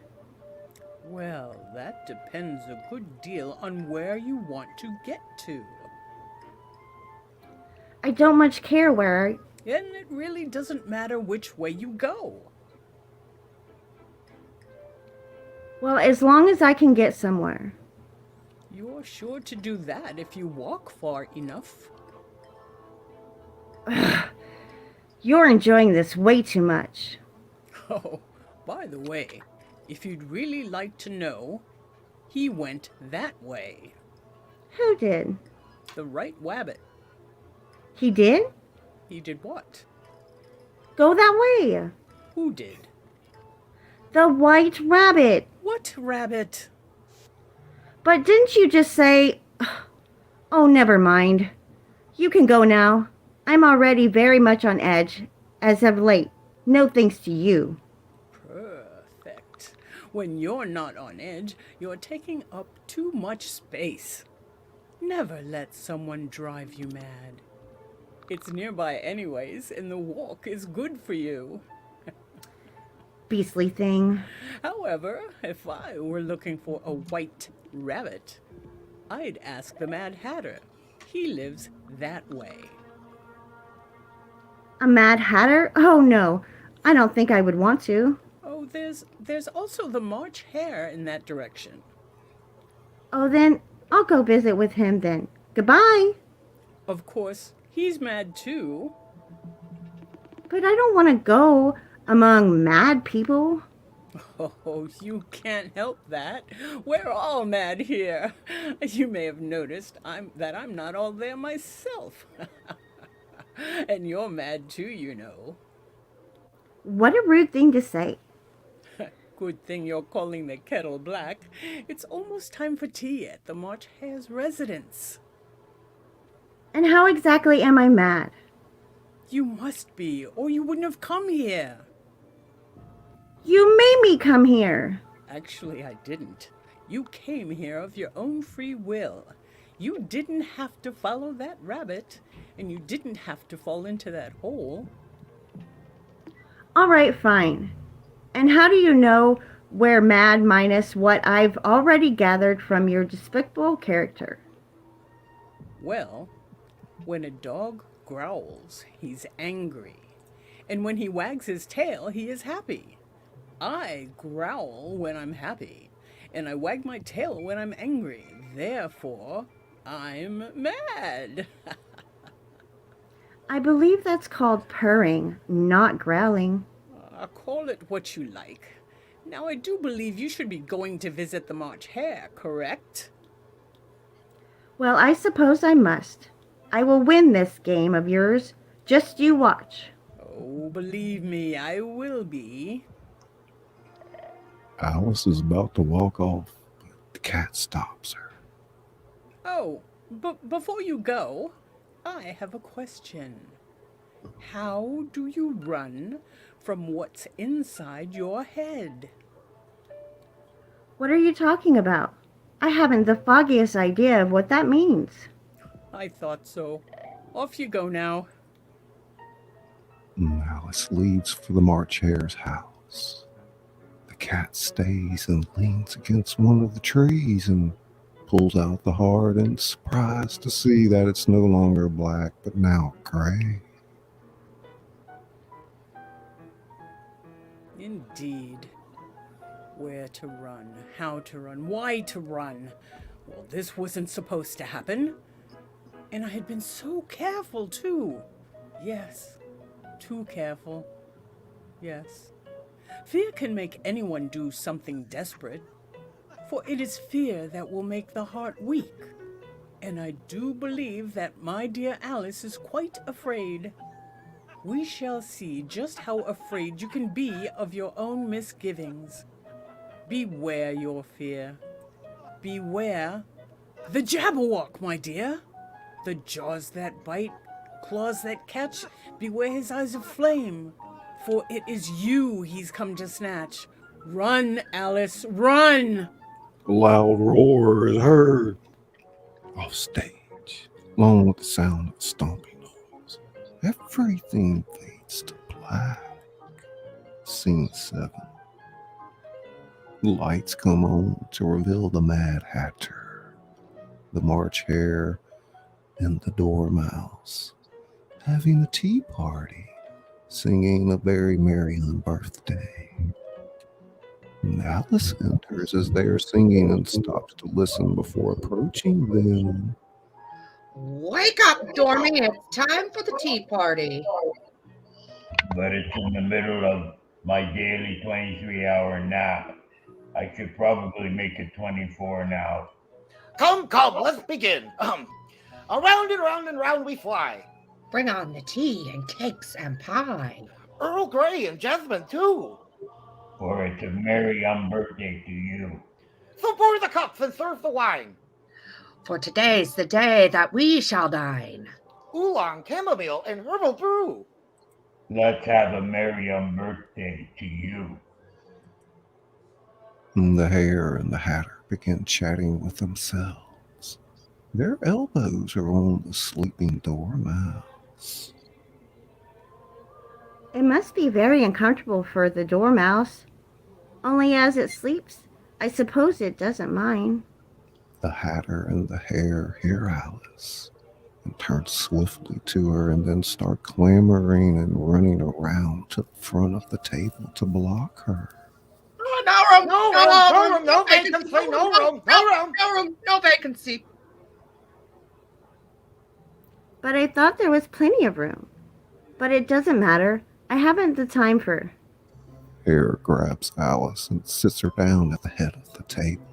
Well, that depends a good deal on where you want to get to. I don't much care where. And it really doesn't matter which way you go. Well, as long as I can get somewhere. You're sure to do that if you walk far enough. You're enjoying this way too much. Oh, by the way, if you'd really like to know, he went that way. Who did? The right wabbit. He did? He did what? Go that way. Who did? The white rabbit. What rabbit? But didn't you just say... Oh, never mind. You can go now. I'm already very much on edge, as of late. No thanks to you. Perfect. When you're not on edge, you're taking up too much space. Never let someone drive you mad. It's nearby anyways, and the walk is good for you. Beastly thing. However, if I were looking for a white rabbit, I'd ask the Mad Hatter. He lives that way. A Mad Hatter? Oh, no. I don't think I would want to. Oh, there's also the March Hare in that direction. Oh, then I'll go visit with him then. Goodbye. Of course, he's mad too. But I don't want to go among mad people. Oh, you can't help that. We're all mad here. You may have noticed that I'm not all there myself. And you're mad too, you know. What a rude thing to say. Good thing you're calling the kettle black. It's almost time for tea at the March Hare's residence. And how exactly am I mad? You must be, or you wouldn't have come here. You made me come here. Actually, I didn't. You came here of your own free will. You didn't have to follow that rabbit, and you didn't have to fall into that hole. All right, fine. And how do you know we're mad minus what I've already gathered from your despicable character? Well, when a dog growls, he's angry. And when he wags his tail, he is happy. I growl when I'm happy, and I wag my tail when I'm angry. Therefore, I'm mad. I believe that's called purring, not growling. Call it what you like. Now, I do believe you should be going to visit the March Hare, correct? Well, I suppose I must. I will win this game of yours. Just you watch. Oh, believe me, I will be. Alice is about to walk off, but the cat stops her. Oh, but before you go, I have a question. How do you run from what's inside your head? What are you talking about? I haven't the foggiest idea of what that means. I thought so. Off you go now. Alice leaves for the March Hare's house. The cat stays and leans against one of the trees and pulls out the heart and is surprised to see that it's no longer black but now gray. Indeed. Where to run, how to run, why to run. Well, this wasn't supposed to happen. And I had been so careful, too. Yes, too careful. Yes. Fear can make anyone do something desperate, for it is fear that will make the heart weak. And I do believe that my dear Alice is quite afraid. We shall see just how afraid you can be of your own misgivings. Beware your fear. Beware the Jabberwock, my dear. The jaws that bite, claws that catch. Beware his eyes of flame, for it is you he's come to snatch. Run, Alice, run! A loud roar is heard off stage, along with the sound of a stomping noise. Everything fades to black. Scene 7. The lights come on to reveal the Mad Hatter, the March Hare, and the Dormouse having a tea party, singing a very merry unbirthday. And Alice enters as they are singing and stops to listen before approaching them. Wake up, Dormy. It's time for the tea party. But it's in the middle of my daily 23-hour nap. I should probably make it 24 now. Come, let's begin. Around and round we fly. Bring on the tea and cakes and pie. Earl Grey and jasmine, too. For it's a merry unbirthday to you. So pour the cups and serve the wine. For today's the day that we shall dine. Oolong, chamomile, and herbal brew. Let's have a merry unbirthday to you. And the Hare and the Hatter begin chatting with themselves. Their elbows are on the sleeping Dormouse. It must be very uncomfortable for the Dormouse. Only as it sleeps, I suppose it doesn't mind. The Hatter and the Hare hear Alice and turn swiftly to her and then start clamoring and running around to the front of the table to block her. No vacancy, No vacancy. But I thought there was plenty of room. But it doesn't matter. I haven't the time for... Hare grabs Alice and sits her down at the head of the table.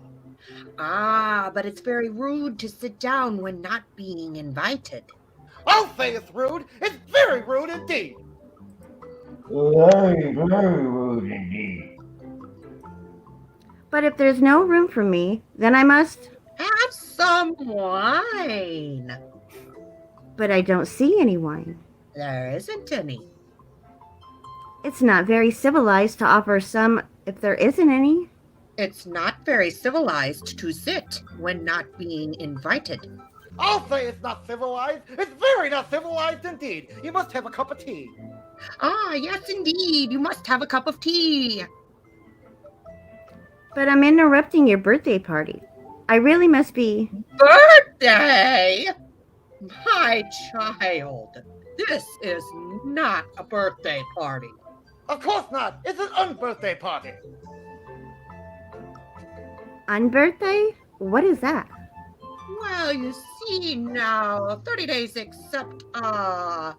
Ah, but it's very rude to sit down when not being invited. I'll say it's rude. It's very rude indeed. Very, very rude indeed. But if there's no room for me, then I must... Have some wine. But I don't see any wine. There isn't any. It's not very civilized to offer some if there isn't any. It's not very civilized to sit when not being invited. I'll say it's not civilized. It's very not civilized indeed. You must have a cup of tea. Ah, yes, indeed. You must have a cup of tea. But I'm interrupting your birthday party. I really must be... Birthday? My child, this is not a birthday party. Of course not. It's an unbirthday party. Unbirthday? What is that? Well, you see now, 30 days except on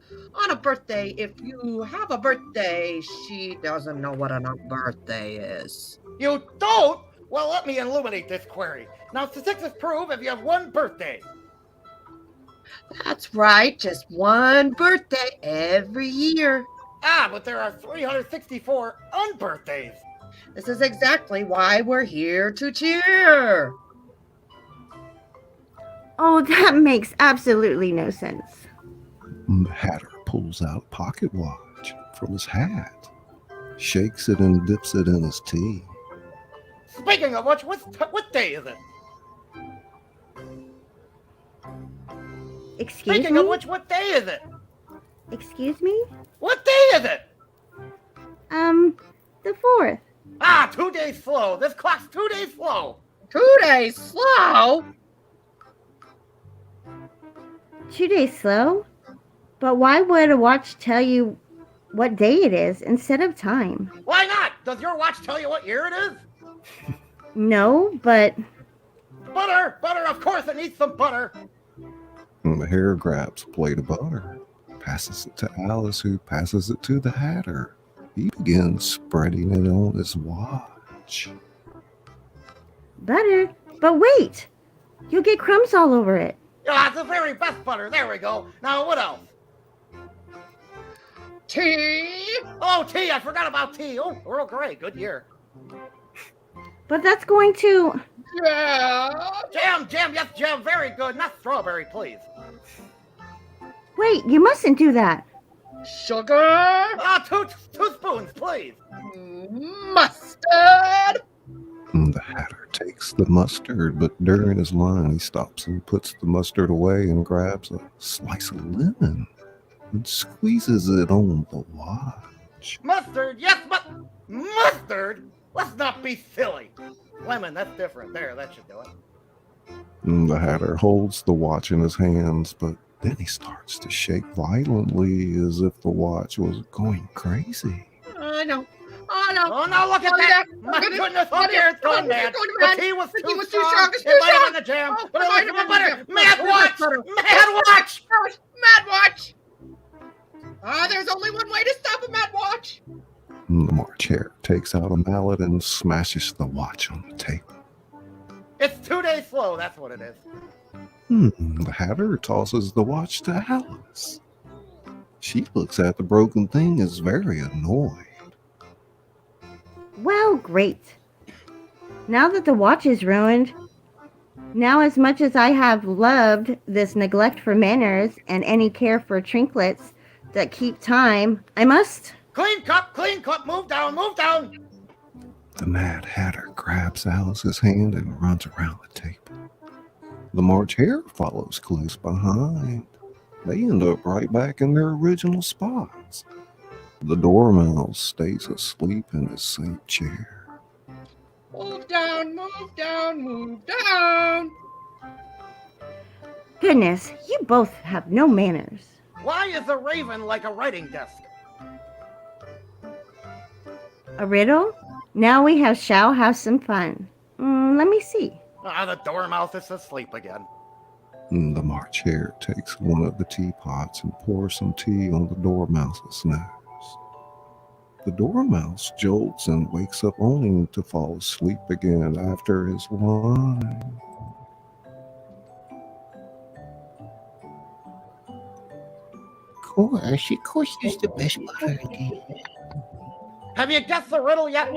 a birthday. If you have a birthday, she doesn't know what a birthday is. You don't? Well, let me illuminate this query. Now, statistics prove if you have one birthday. That's right, just one birthday every year. Ah, but there are 364 unbirthdays. This is exactly why we're here to cheer. Oh, that makes absolutely no sense. The Hatter pulls out a pocket watch from his hat, shakes it and dips it in his tea. Speaking of which, what day is it? Excuse Speaking me? of which, what day is it? Excuse me? What day is it? The 4th. Ah, 2 days slow. This clock's 2 days slow. 2 days slow? 2 days slow? But why would a watch tell you what day it is instead of time? Why not? Does your watch tell you what year it is? No, but... Butter! Butter! Of course it needs some butter! And the Hare grabs a plate of butter, passes it to Alice, who passes it to the Hatter. He begins spreading it on his watch. Butter? But wait! You'll get crumbs all over it. Ah, it's the very best butter. There we go. Now, what else? Tea? Oh, tea. I forgot about tea. Oh, Earl Grey. Good year. But that's going to... Yeah. Jam, jam. Yes, jam. Very good. Not strawberry, please. Wait, you mustn't do that. Sugar? Ah, two spoons, please. Mustard? And the Hatter takes the mustard, but during his line, he stops and puts the mustard away and grabs a slice of lemon and squeezes it on the watch. Mustard. Yes, but mustard? Let's not be silly. Lemon, that's different. There, that should do it. And the Hatter holds the watch in his hands, but then he starts to shake violently as if the watch was going crazy. I know. Oh, no. Oh, no, look at that. My goodness, oh, dear, it's gone mad. The tea was too strong. It might have been the jam, but it might have been butter. Mad watch! Mad watch! Mad watch! There's only one way to stop a mad watch. And the March Hare takes out a mallet and smashes the watch on the table. It's 2 days slow, that's what it is. The Hatter tosses the watch to Alice. She looks at the broken thing as very annoyed. Well, great. Now that the watch is ruined, now as much as I have loved this neglect for manners and any care for trinkets that keep time, I must... Clean cup, move down, move down. The Mad Hatter grabs Alice's hand and runs around the table. The March Hare follows close behind. They end up right back in their original spots. The Dormouse stays asleep in his same chair. Move down, move down, move down. Goodness, you both have no manners. Why is a raven like a writing desk? A riddle? Now we shall have some fun. Let me see. Ah, the Dormouse is asleep again. And the March Hare takes one of the teapots and pours some tea on the Dormouse's nose. The Dormouse jolts and wakes up only to fall asleep again after his wine. Of course, it's the best party. Have you guessed the riddle yet?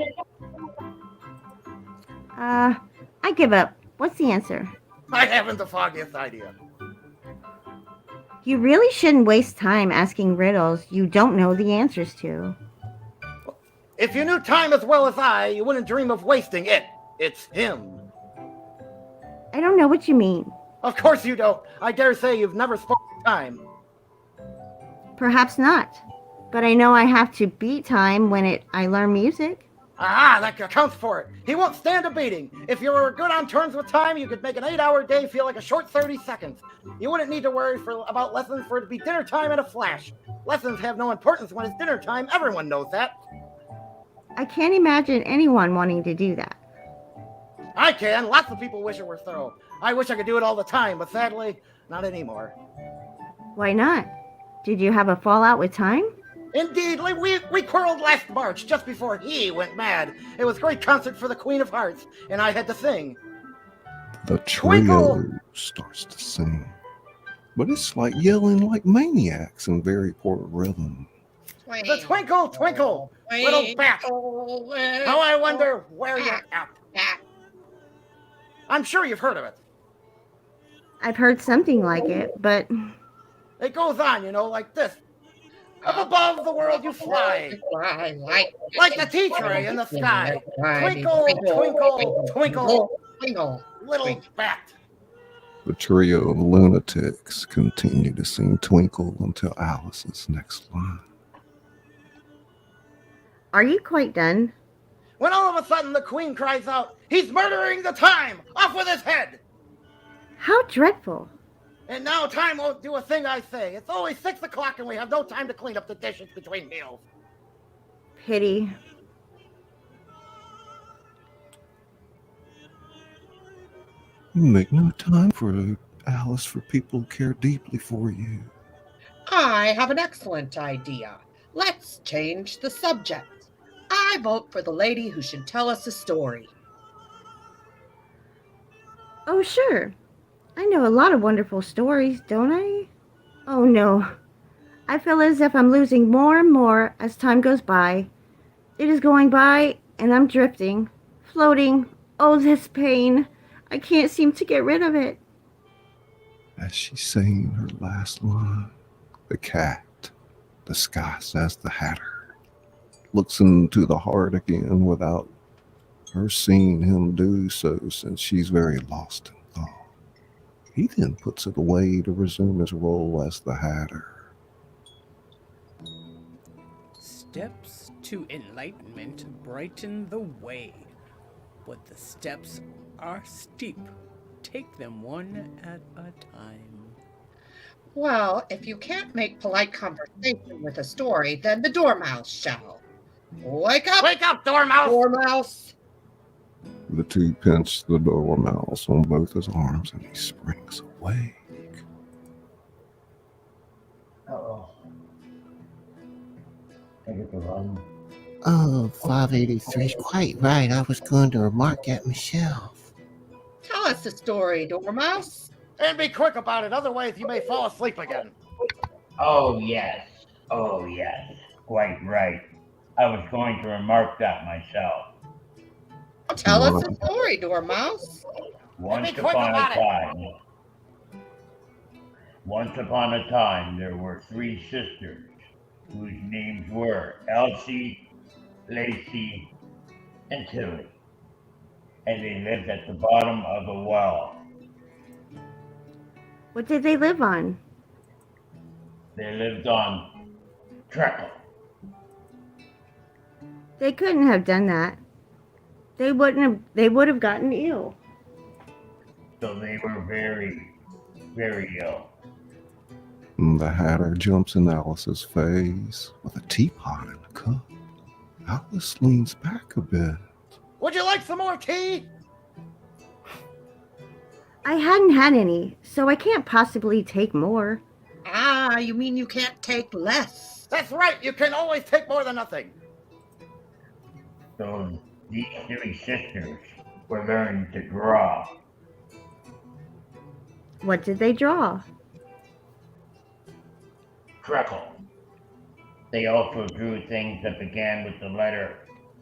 I give up. What's the answer? I haven't the foggiest idea. You really shouldn't waste time asking riddles you don't know the answers to. If you knew time as well as I, you wouldn't dream of wasting it. It's him. I don't know what you mean. Of course you don't. I dare say you've never spoken time. Perhaps not. But I know I have to beat time when I learn music. Ah, that accounts for it. He won't stand a beating. If you were good on terms with time, you could make an 8-hour day feel like a short 30 seconds. You wouldn't need to worry about lessons for it to be dinner time in a flash. Lessons have no importance when it's dinner time. Everyone knows that. I can't imagine anyone wanting to do that. I can. Lots of people wish it were so. I wish I could do it all the time, but sadly, not anymore. Why not? Did you have a fallout with time? Indeed, we quarreled last March, just before he went mad. It was a great concert for the Queen of Hearts, and I had to sing. The trio starts to sing, but it's like yelling like maniacs in very poor rhythm. The twinkle, twinkle, little bat. How I wonder where you're at. I'm sure you've heard of it. I've heard something like it, but... It goes on, like this. Up above the world you fly, like the tea tray in the sky. Twinkle, twinkle, twinkle, little bat. The trio of lunatics continue to sing Twinkle until Alice's next line. Are you quite done? When all of a sudden the Queen cries out, "He's murdering the time! Off with his head!" How dreadful. And now time won't do a thing I say. It's only 6 o'clock and we have no time to clean up the dishes between meals. Pity. You make no time for Alice for people who care deeply for you. I have an excellent idea. Let's change the subject. I vote for the lady who should tell us a story. Oh, sure. I know a lot of wonderful stories, don't I? Oh, no. I feel as if I'm losing more and more as time goes by. It is going by, and I'm drifting, floating. Oh, this pain. I can't seem to get rid of it. As she's saying her last line, the cat, disguised as the Hatter, looks into the heart again without her seeing him do so, since she's very lost in thought. He then puts it away to resume his role as the Hatter. Steps to enlightenment brighten the way, but the steps are steep. Take them one at a time. Well, if you can't make polite conversation with a story, then the Dormouse shall. Wake up! Wake up, Dormouse! Dormouse! The two pinch the Dormouse on both his arms and he springs awake. Uh-oh. I get the run. Oh, 583 is quite right. I was going to remark that myself. Tell us the story, Dormouse. And be quick about it, otherwise you may fall asleep again. Oh, yes. Quite right. I was going to remark that myself. Tell us the story, Dormouse. Once upon a time, there were 3 sisters whose names were Elsie, Laissez, and Tilly. And they lived at the bottom of a well. What did they live on? They lived on treacle. They couldn't have done that. They would have gotten ill. So they were very, very ill. The Hatter jumps in Alice's face with a teapot and a cup. Alice leans back a bit. Would you like some more tea? I hadn't had any, so I can't possibly take more. Ah, you mean you can't take less? That's right, you can always take more than nothing. So these 3 sisters were learning to draw. What did they draw? Treacle. They also drew things that began with the letter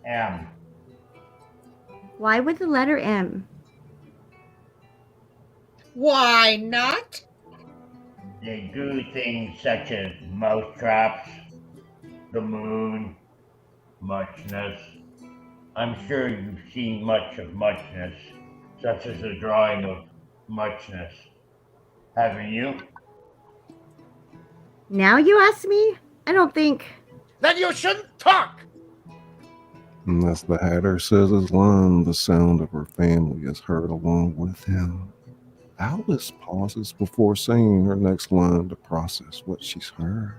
M. Why with the letter M? Why not? They drew things such as mouse traps, the moon, muchness, I'm sure you've seen much of muchness, such as a drawing of muchness. Haven't you? Now you ask me? I don't think. Then you shouldn't talk! And as the Hatter says his line, the sound of her family is heard along with him. Alice pauses before saying her next line to process what she's heard.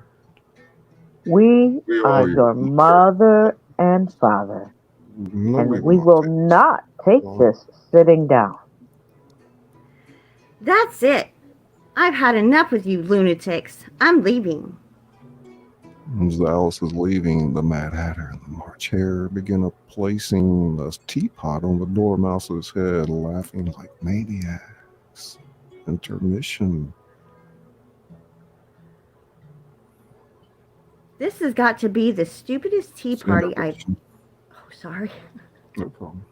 We are your mother and father, No, and we won't will take not take this sitting down. That's it. I've had enough with you lunatics. I'm leaving. As Alice is leaving, the Mad Hatter and the March Hare begin placing a teapot on the Dormouse's head, laughing like maniacs. Intermission. This has got to be the stupidest tea party I've. Oh, sorry. No problem.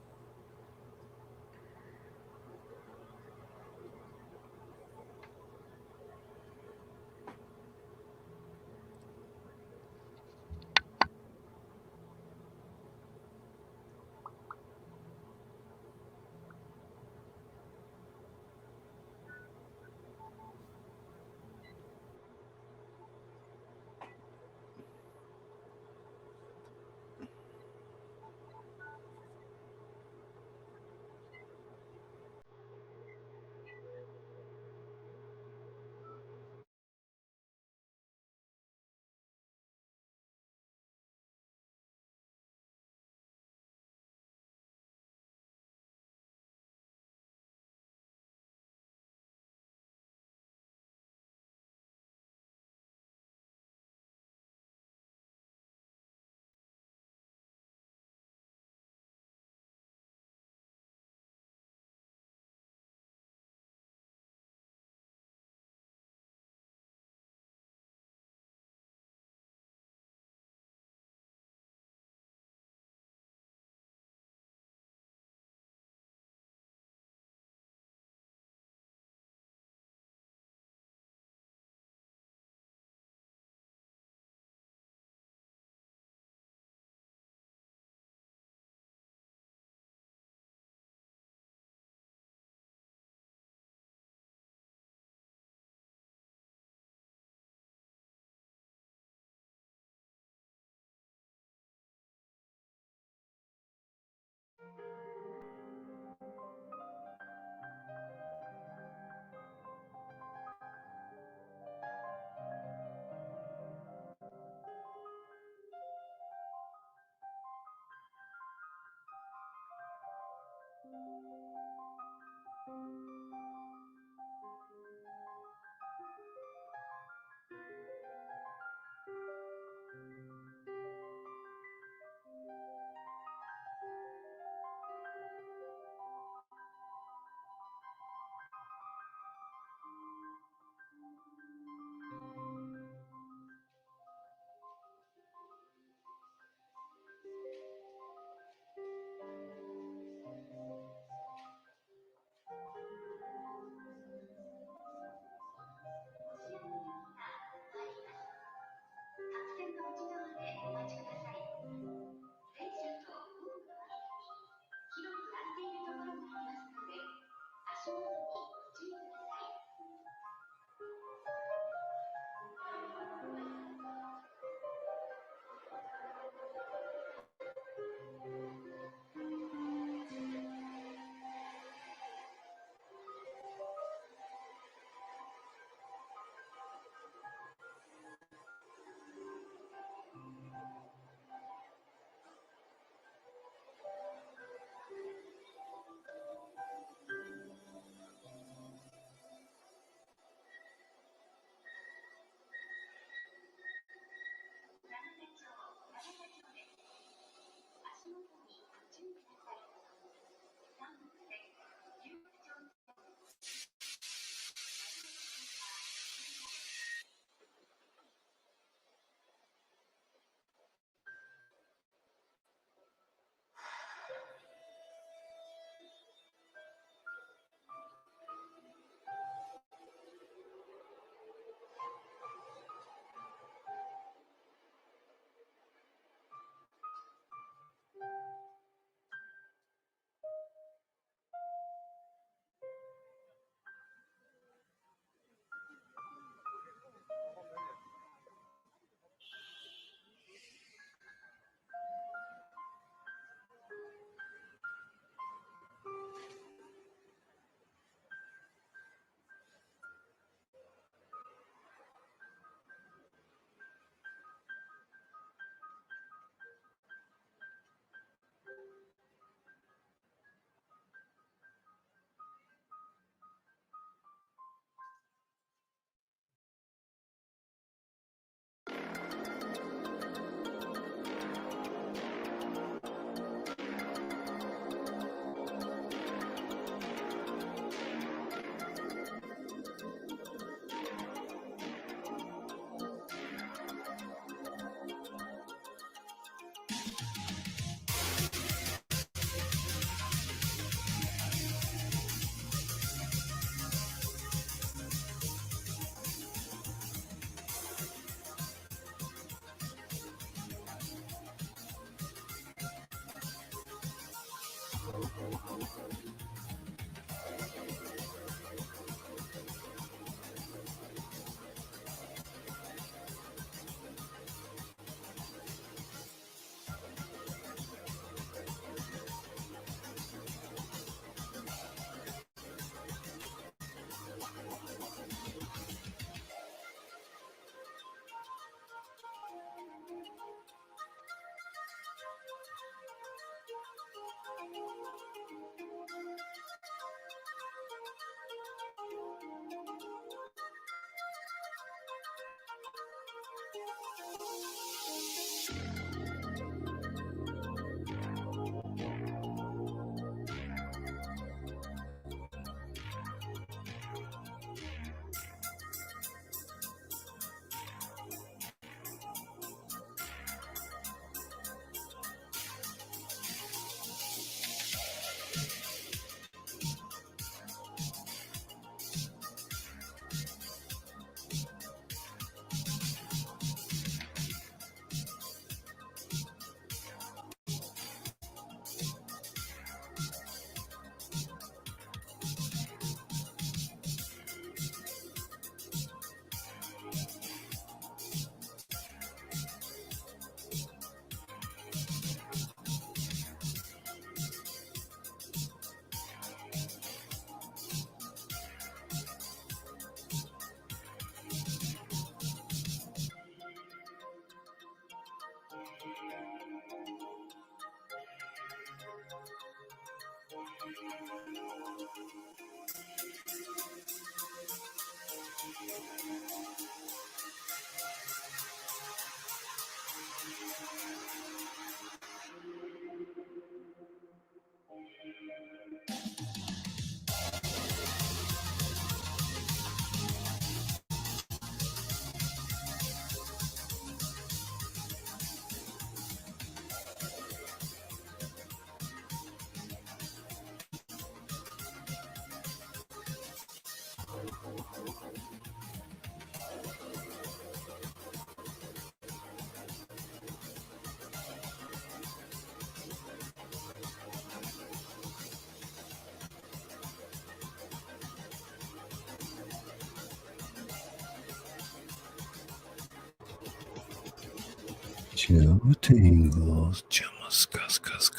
Jumma tingles, jumma skus,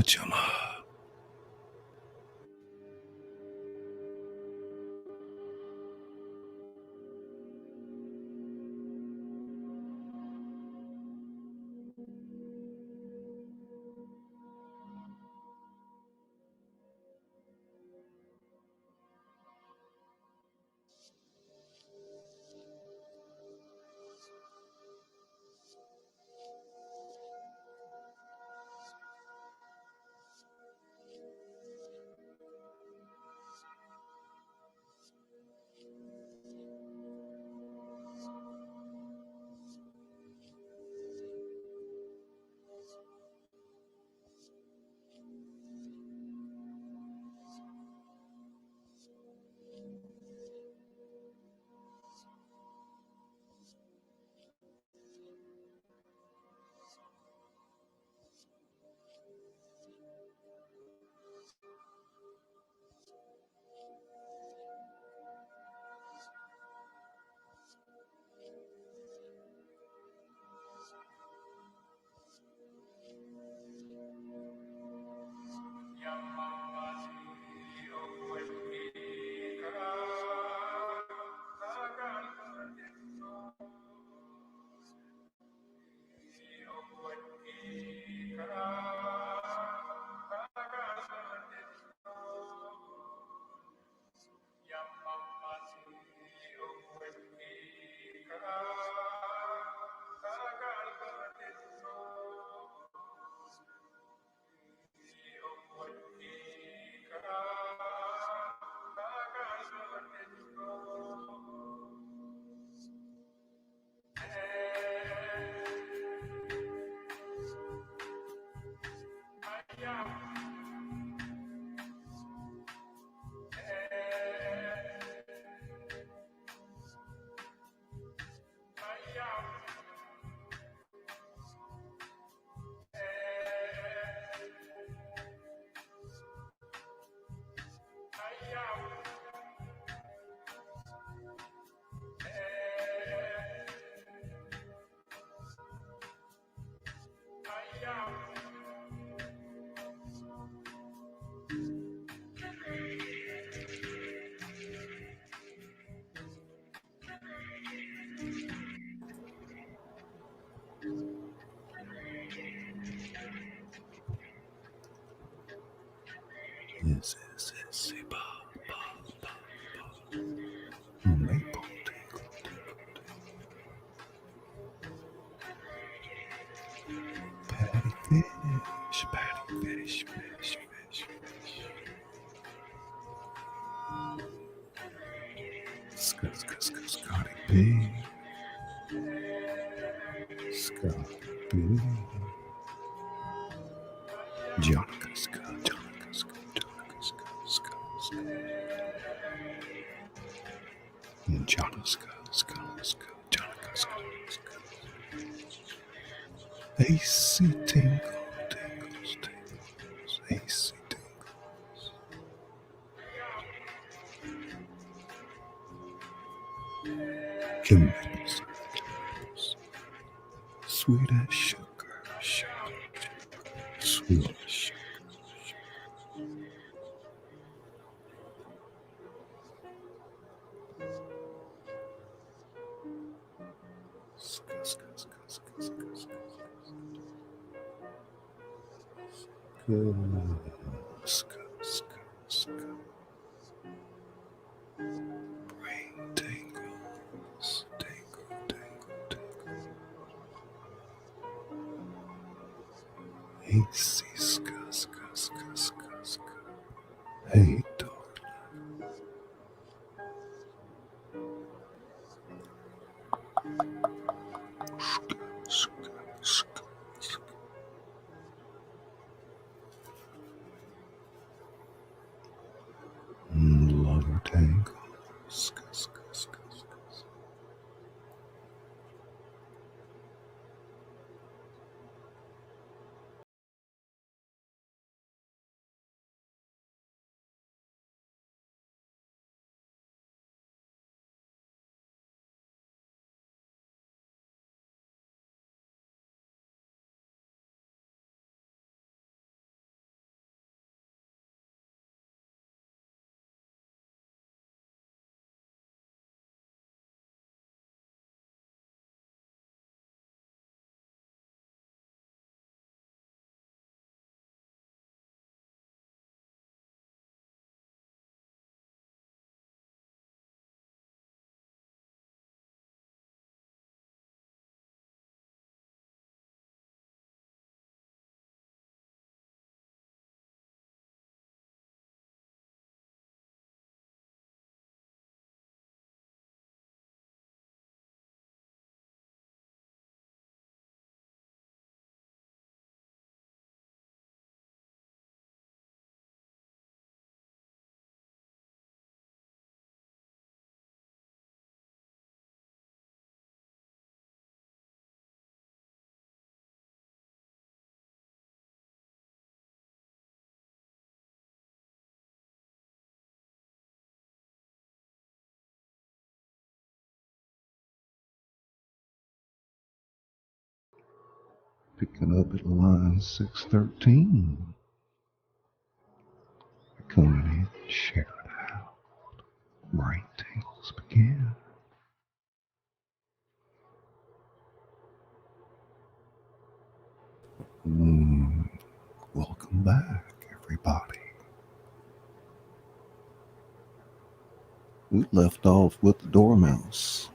jumma. Yes, ba, maple tingle, patty fish, fish. Scotty P. Scotty P. Jonica, AC tingles, AC tingles. Chemicals, sweet as sugar, sweet as sugar. Brain tingles, tingle. AC, hey, darling. Lover tangles. Picking up at line 613. Coming in, sharing out. Brain tingles begin. Welcome back, everybody. We left off with the Dormouse,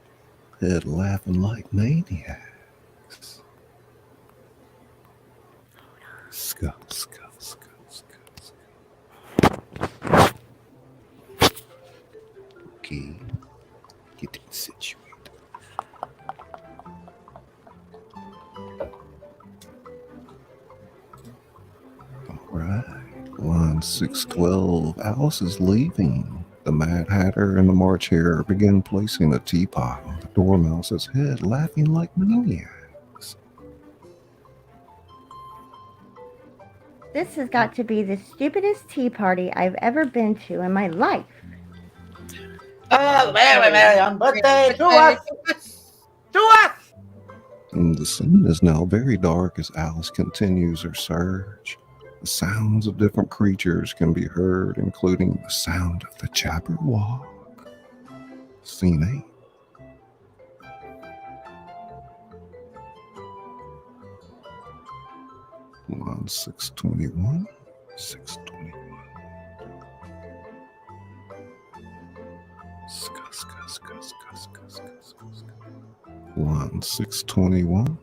head laughing like maniacs. Scuff, scuff, scuff, scuff, scuff. Okay, get it situated. Alright, line 612. Alice is leaving. The Mad Hatter and the March Hare begin placing a teapot on the Dormouse's head, laughing like maniacs. This has got to be the stupidest tea party I've ever been to in my life. Merry unbirthday to us! To us! And the scene is now very dark as Alice continues her search. The sounds of different creatures can be heard, including the sound of the Jabberwock. Scene 8. On 621. 621. Line 621.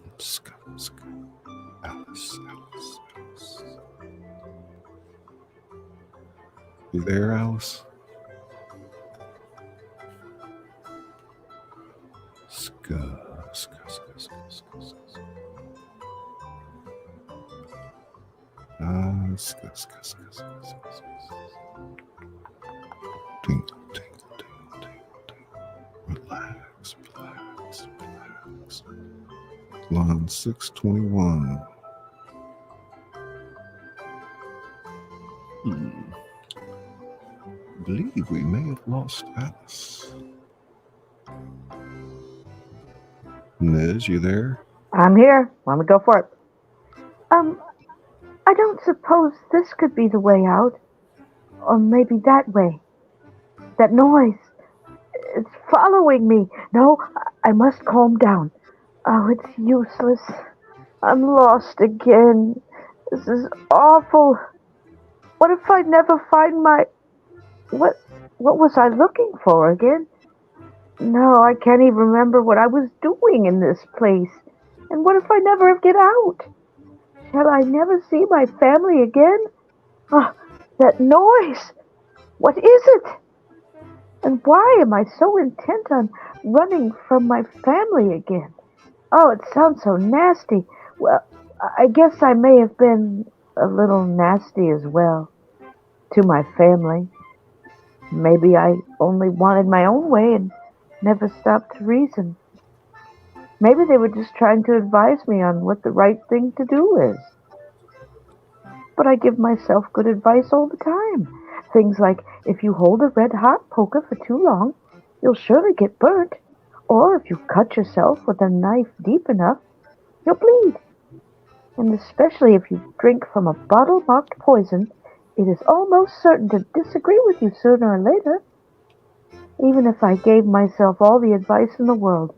Alice. You there, Alice? Tingle, tingle, tingle, tingle, tingle. Relax, relax, relax. Line 621. I believe we may have lost Alice. Nez, you there? I'm here. Let me go for it. I don't suppose this could be the way out. Or maybe that way. That noise. It's following me. No, I must calm down. Oh, it's useless. I'm lost again. This is awful. What if I never find my... What was I looking for again? No, I can't even remember what I was doing in this place. And what if I never get out? Shall I never see my family again? Oh, that noise! What is it? And why am I so intent on running from my family again? Oh, it sounds so nasty. Well, I guess I may have been a little nasty as well to my family. Maybe I only wanted my own way and never stopped to reason. Maybe they were just trying to advise me on what the right thing to do is. But I give myself good advice all the time. Things like, if you hold a red-hot poker for too long, you'll surely get burnt. Or if you cut yourself with a knife deep enough, you'll bleed. And especially if you drink from a bottle marked poison, it is almost certain to disagree with you sooner or later. Even if I gave myself all the advice in the world,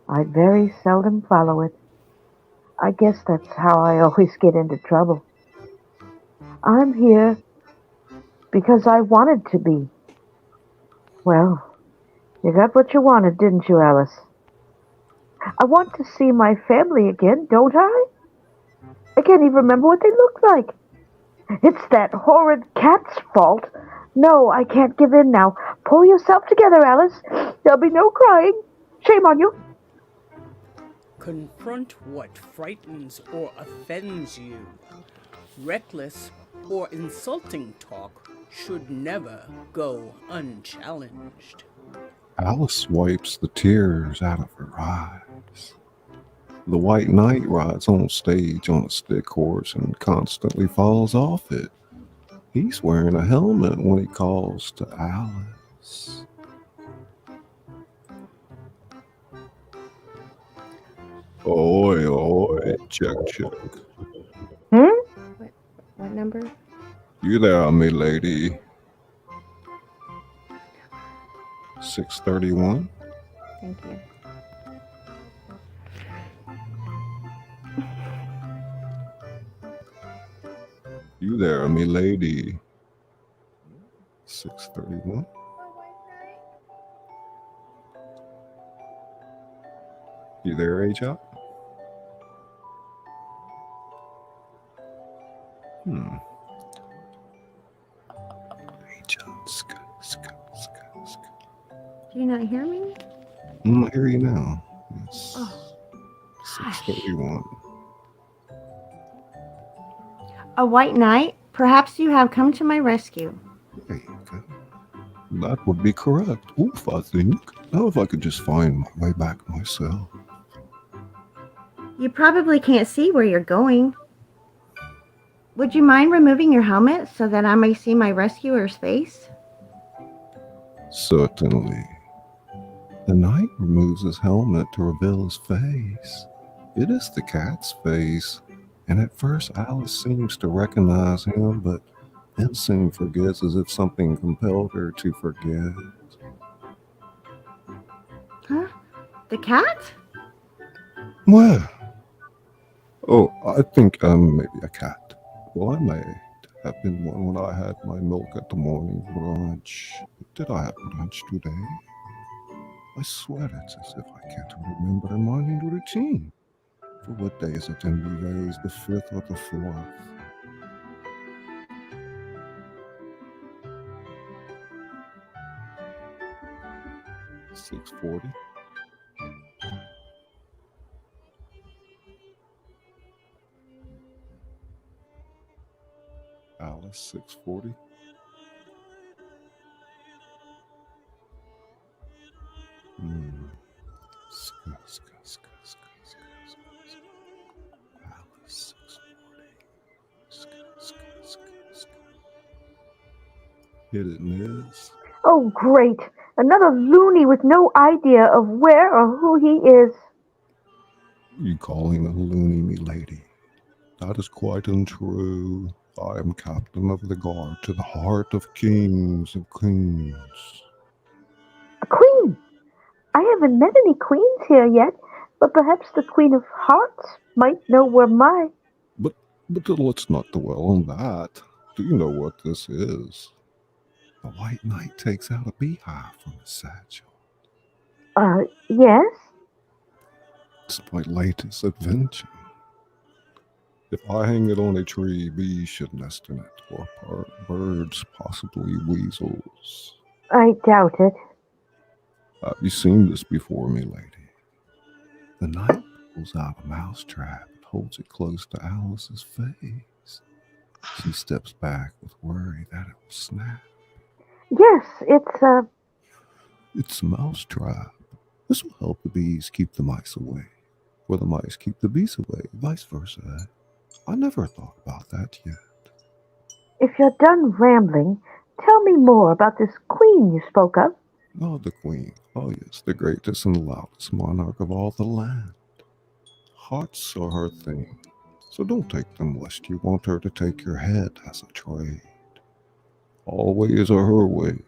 I'd very seldom follow it. I guess that's how I always get into trouble. I'm here because I wanted to be. Well, you got what you wanted, didn't you, Alice? I want to see my family again, don't I? I can't even remember what they look like. It's that horrid cat's fault. No, I can't give in now. Pull yourself together, Alice. There'll be no crying. Shame on you. Confront what frightens or offends you. Reckless or insulting talk should never go unchallenged. Alice wipes the tears out of her eyes. The White Knight rides on stage on a stick horse and constantly falls off it. He's wearing a helmet when he calls to Alice. Oi, oi, check. What number? You there, me lady? 631? Thank you. You there, me lady? 631? You there, Agent? Agent, Do you not hear me? I hear you now. Yes. Oh, 631. A white knight? Perhaps you have come to my rescue. There you go. That would be correct. Oof, I think. Now if I could just find my way back myself. You probably can't see where you're going. Would you mind removing your helmet so that I may see my rescuer's face? Certainly. The knight removes his helmet to reveal his face. It is the cat's face, and at first Alice seems to recognize him, but then soon forgets as if something compelled her to forget. Huh? The cat? Well, oh, I think I'm maybe a cat. Well, I may have been one when I had my milk at the morning brunch. Did I have lunch today? I swear it's as if I can't remember the morning routine. For what day is it anyways, the 5th or the 4th? $6:40. Alice, 6:40. Alice, 6:40. Hit it, Nez. Oh, great. Another loony with no idea of where or who he is. You calling a loony, me lady? That is quite untrue. I am captain of the guard to the heart of kings and queens. A queen? I haven't met any queens here yet, but perhaps the Queen of Hearts might know where my... But let's not dwell on that. Do you know what this is? The white knight takes out a beehive from his satchel. Yes? It's my latest invention. If I hang it on a tree, bees should nest in it, or birds, possibly weasels. I doubt it. Have you seen this before, me lady? The knight pulls out a mousetrap and holds it close to Alice's face. She steps back with worry that it will snap. Yes, It's a mousetrap. This will help the bees keep the mice away, or the mice keep the bees away, vice versa. I never thought about that yet. If you're done rambling, tell me more about this queen you spoke of. Oh, the queen. Oh, yes, the greatest and loudest monarch of all the land. Hearts are her thing, so don't take them lest you want her to take your head as a trade. All ways are her ways.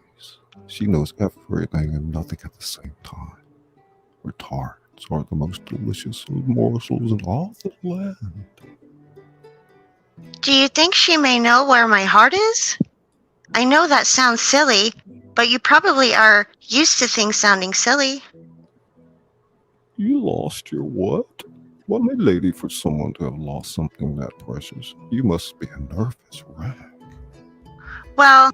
She knows everything and nothing at the same time. Her tarts are the most delicious morsels in all the land. Do you think she may know where my heart is? I know that sounds silly, but you probably are used to things sounding silly. You lost your what? Well, my lady, for someone to have lost something that precious, you must be a nervous wreck. Well,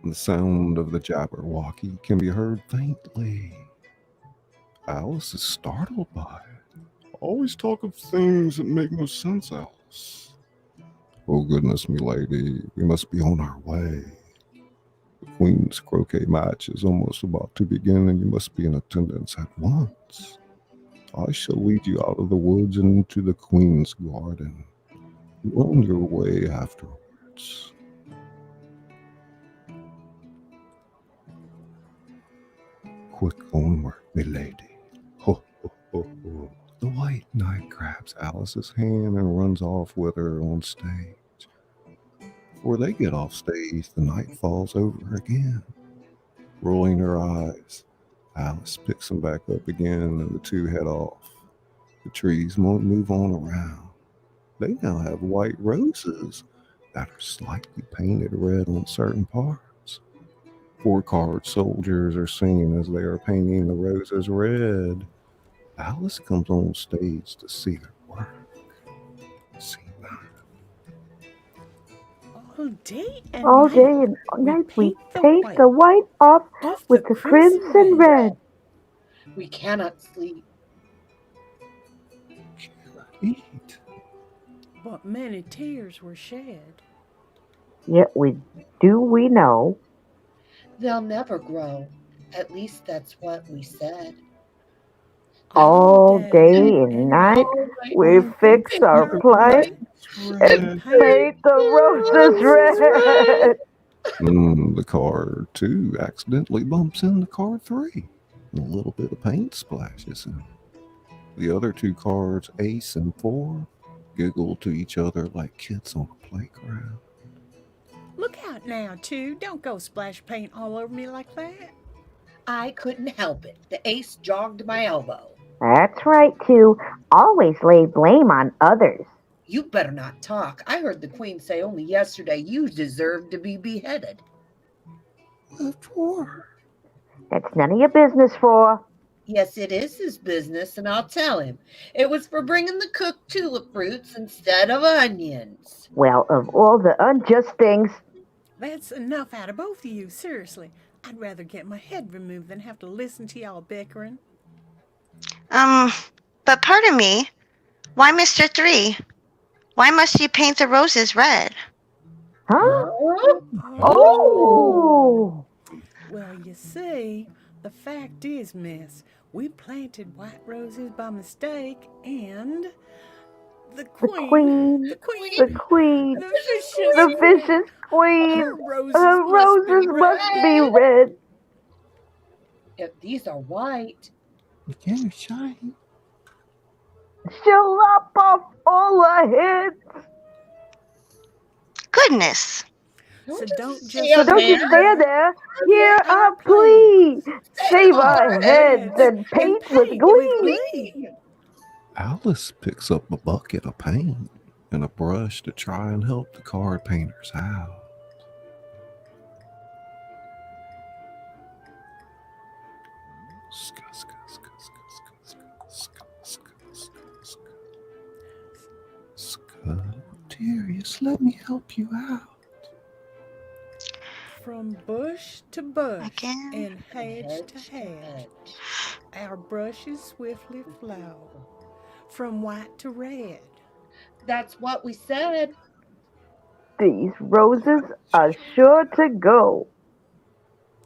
The sound of the Jabberwocky can be heard faintly. Alice is startled by it. Always talk of things that make no sense, Alice. Oh goodness, me lady, we must be on our way. The Queen's croquet match is almost about to begin, and you must be in attendance at once. I shall lead you out of the woods and into the Queen's garden. You're on your way afterwards. Quick onward, milady. Ho, ho, ho, ho. The white knight grabs Alice's hand and runs off with her on stage. Before they get off stage, the knight falls over again. Rolling her eyes, Alice picks him back up again and the two head off. The trees move on around. They now have white roses that are slightly painted red on certain parts. 4-card soldiers are singing as they are painting the roses red. Alice comes on stage to see their work. See that? All day and night we paint the white off with the crimson red. We cannot sleep. Eat. But many tears were shed. Yet we know. They'll never grow. At least that's what we said. All day and night we fix our plight and paint the roses red. The card 2 accidentally bumps into card 3. A little bit of paint splashes in. The other 2 cards, Ace and 4, giggle to each other like kids on a playground. Look out now, 2. Don't go splash paint all over me like that. I couldn't help it. The ace jogged my elbow. That's right, 2. Always lay blame on others. You better not talk. I heard the queen say only yesterday you deserved to be beheaded. What for? That's none of your business, 4. Yes, it is his business, and I'll tell him. It was for bringing the cooked tulip fruits instead of onions. Well, of all the unjust things. That's enough out of both of you, seriously. I'd rather get my head removed than have to listen to y'all bickering. But pardon me, why Mr. 3? Why must you paint the roses red? Huh? Oh! Well, you see, the fact is, miss, we planted white roses by mistake, and the queen, the vicious queen, her her roses must be red. If these are white, Yeah, shine. She'll lop off all our heads. Goodness. So don't just stand there. Hear our plea. Save our heads and paint with glee. Alice picks up a bucket of paint and a brush to try and help the card painters out. Dear, just let me help you out. From bush to bush Again. and hedge to hedge, our brushes swiftly flow from white to red. that's what we said. These roses are sure to go.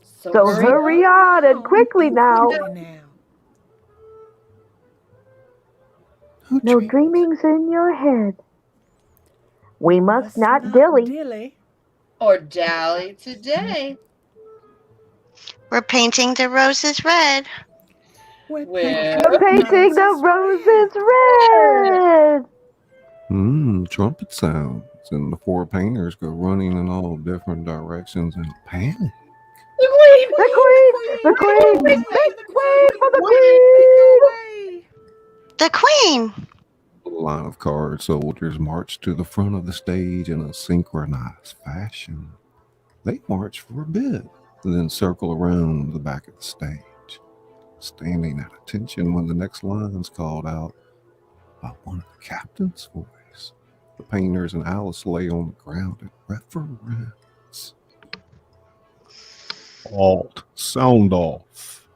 So So hurry on and quickly now. No dreamings in your head. We must not dilly. Or dally today. We're painting the roses red. We're painting the roses red. Trumpet sounds, and the 4 painters go running in all different directions in panic. The queen for the queen. The queen! A line of card soldiers march to the front of the stage in a synchronized fashion. They march for a bit, then circle around the back of the stage, standing at attention when the next line's called out by one of the captain's voice. The painters and Alice lay on the ground in reverence. Alt, sound off.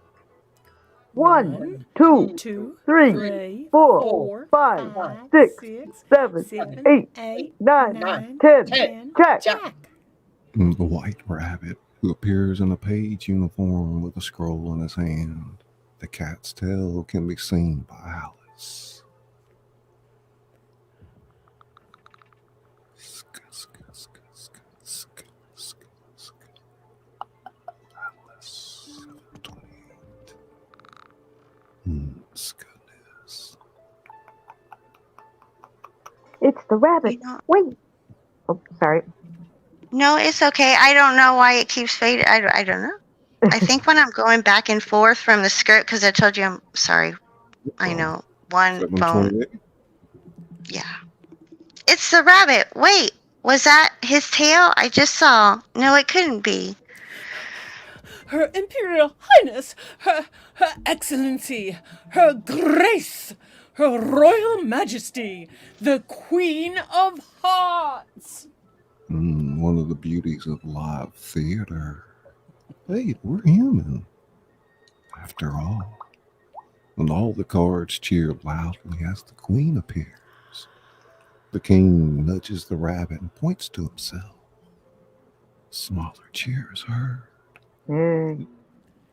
1, 2, 3, 4, 5, 6, 7, 8, 9, 10. Check. The White Rabbit, who appears in a page uniform with a scroll in his hand. The cat's tail can be seen by Alice. Alice, 728. It's the rabbit. You know, Wait. Oh, sorry. no, it's okay. I don't know why it keeps fading. I don't know. I think when I'm going back and forth from the script, because I told you I'm sorry. I know. One phone. 728. Yeah. It's the rabbit. Wait, was that his tail? I just saw. No, it couldn't be. Her Imperial Highness, her Excellency, her Grace, her Royal Majesty, the Queen of Hearts. One of the beauties of live theater. Hey, we're human, after all. And all the cards cheer loudly as the queen appears. The king nudges the rabbit and points to himself. Smaller cheers heard. Yay.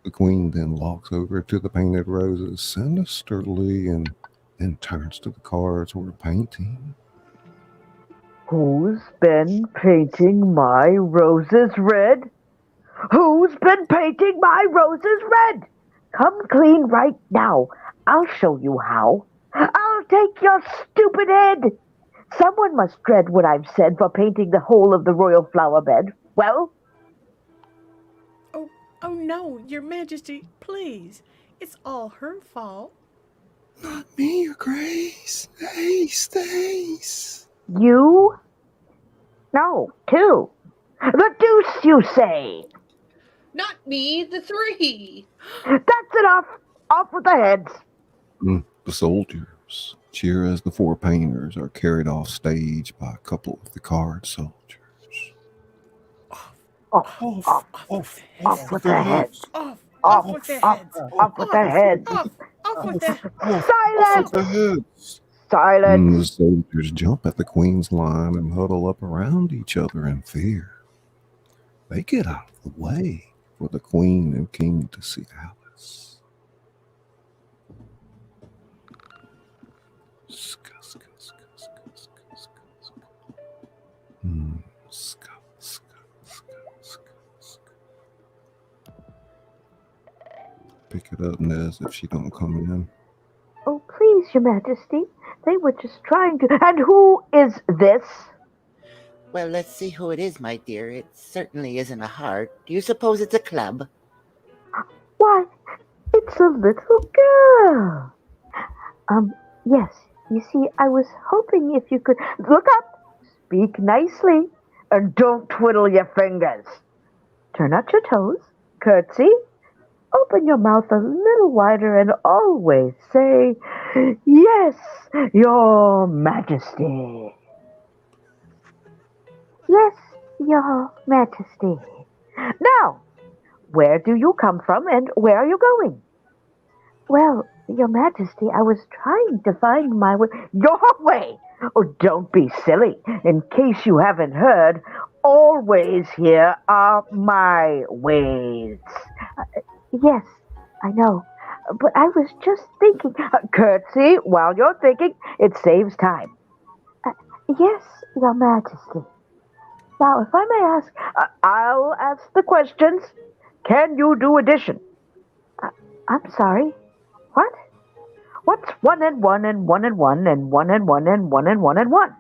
The queen then walks over to the painted roses sinisterly and then turns to the cards we're painting. Who's been painting my roses red? Who's been painting my roses red? Come clean right now. I'll show you how. I'll take your stupid head. Someone must dread what I've said for painting the whole of the royal flower bed. Well? Oh no, Your Majesty, please. It's all her fault. Not me, Your Grace. Stace. You? No, two. The deuce, you say? Not me, the three. That's enough. Off with the heads. The soldiers cheer as the four painters are carried off stage by a couple of the card soldiers. Off with the heads. Off with their heads. Off with the heads. Off with their Silence! The heads. Silence! The soldiers jump at the queen's line and huddle up around each other in fear. They get out of the way for the queen and king to see Alice. Pick it up, Nez, if she don't come in. Oh, please, Your Majesty. They were just trying to... And who is this? Well, let's see who it is, my dear. It certainly isn't a heart. Do you suppose it's a club? Why, it's a little girl. Yes. You see, I was hoping if you could... Look up. Speak nicely. And don't twiddle your fingers. Turn out your toes. Curtsy. Open your mouth a little wider and always say, "Yes, Your Majesty." Yes, Your Majesty. Now, where do you come from and where are you going? Well, Your Majesty, I was trying to find my way. Your way! Oh, don't be silly. In case you haven't heard, always here are my ways. Yes, I know. But I was just thinking. Curtsy while you're thinking. It saves time. Yes, Your Majesty. Now, if I may ask, I'll ask the questions. Can you do addition? I'm sorry. What? What's 1 and 1 and 1 and 1 and 1 and 1 and 1 and 1 and 1?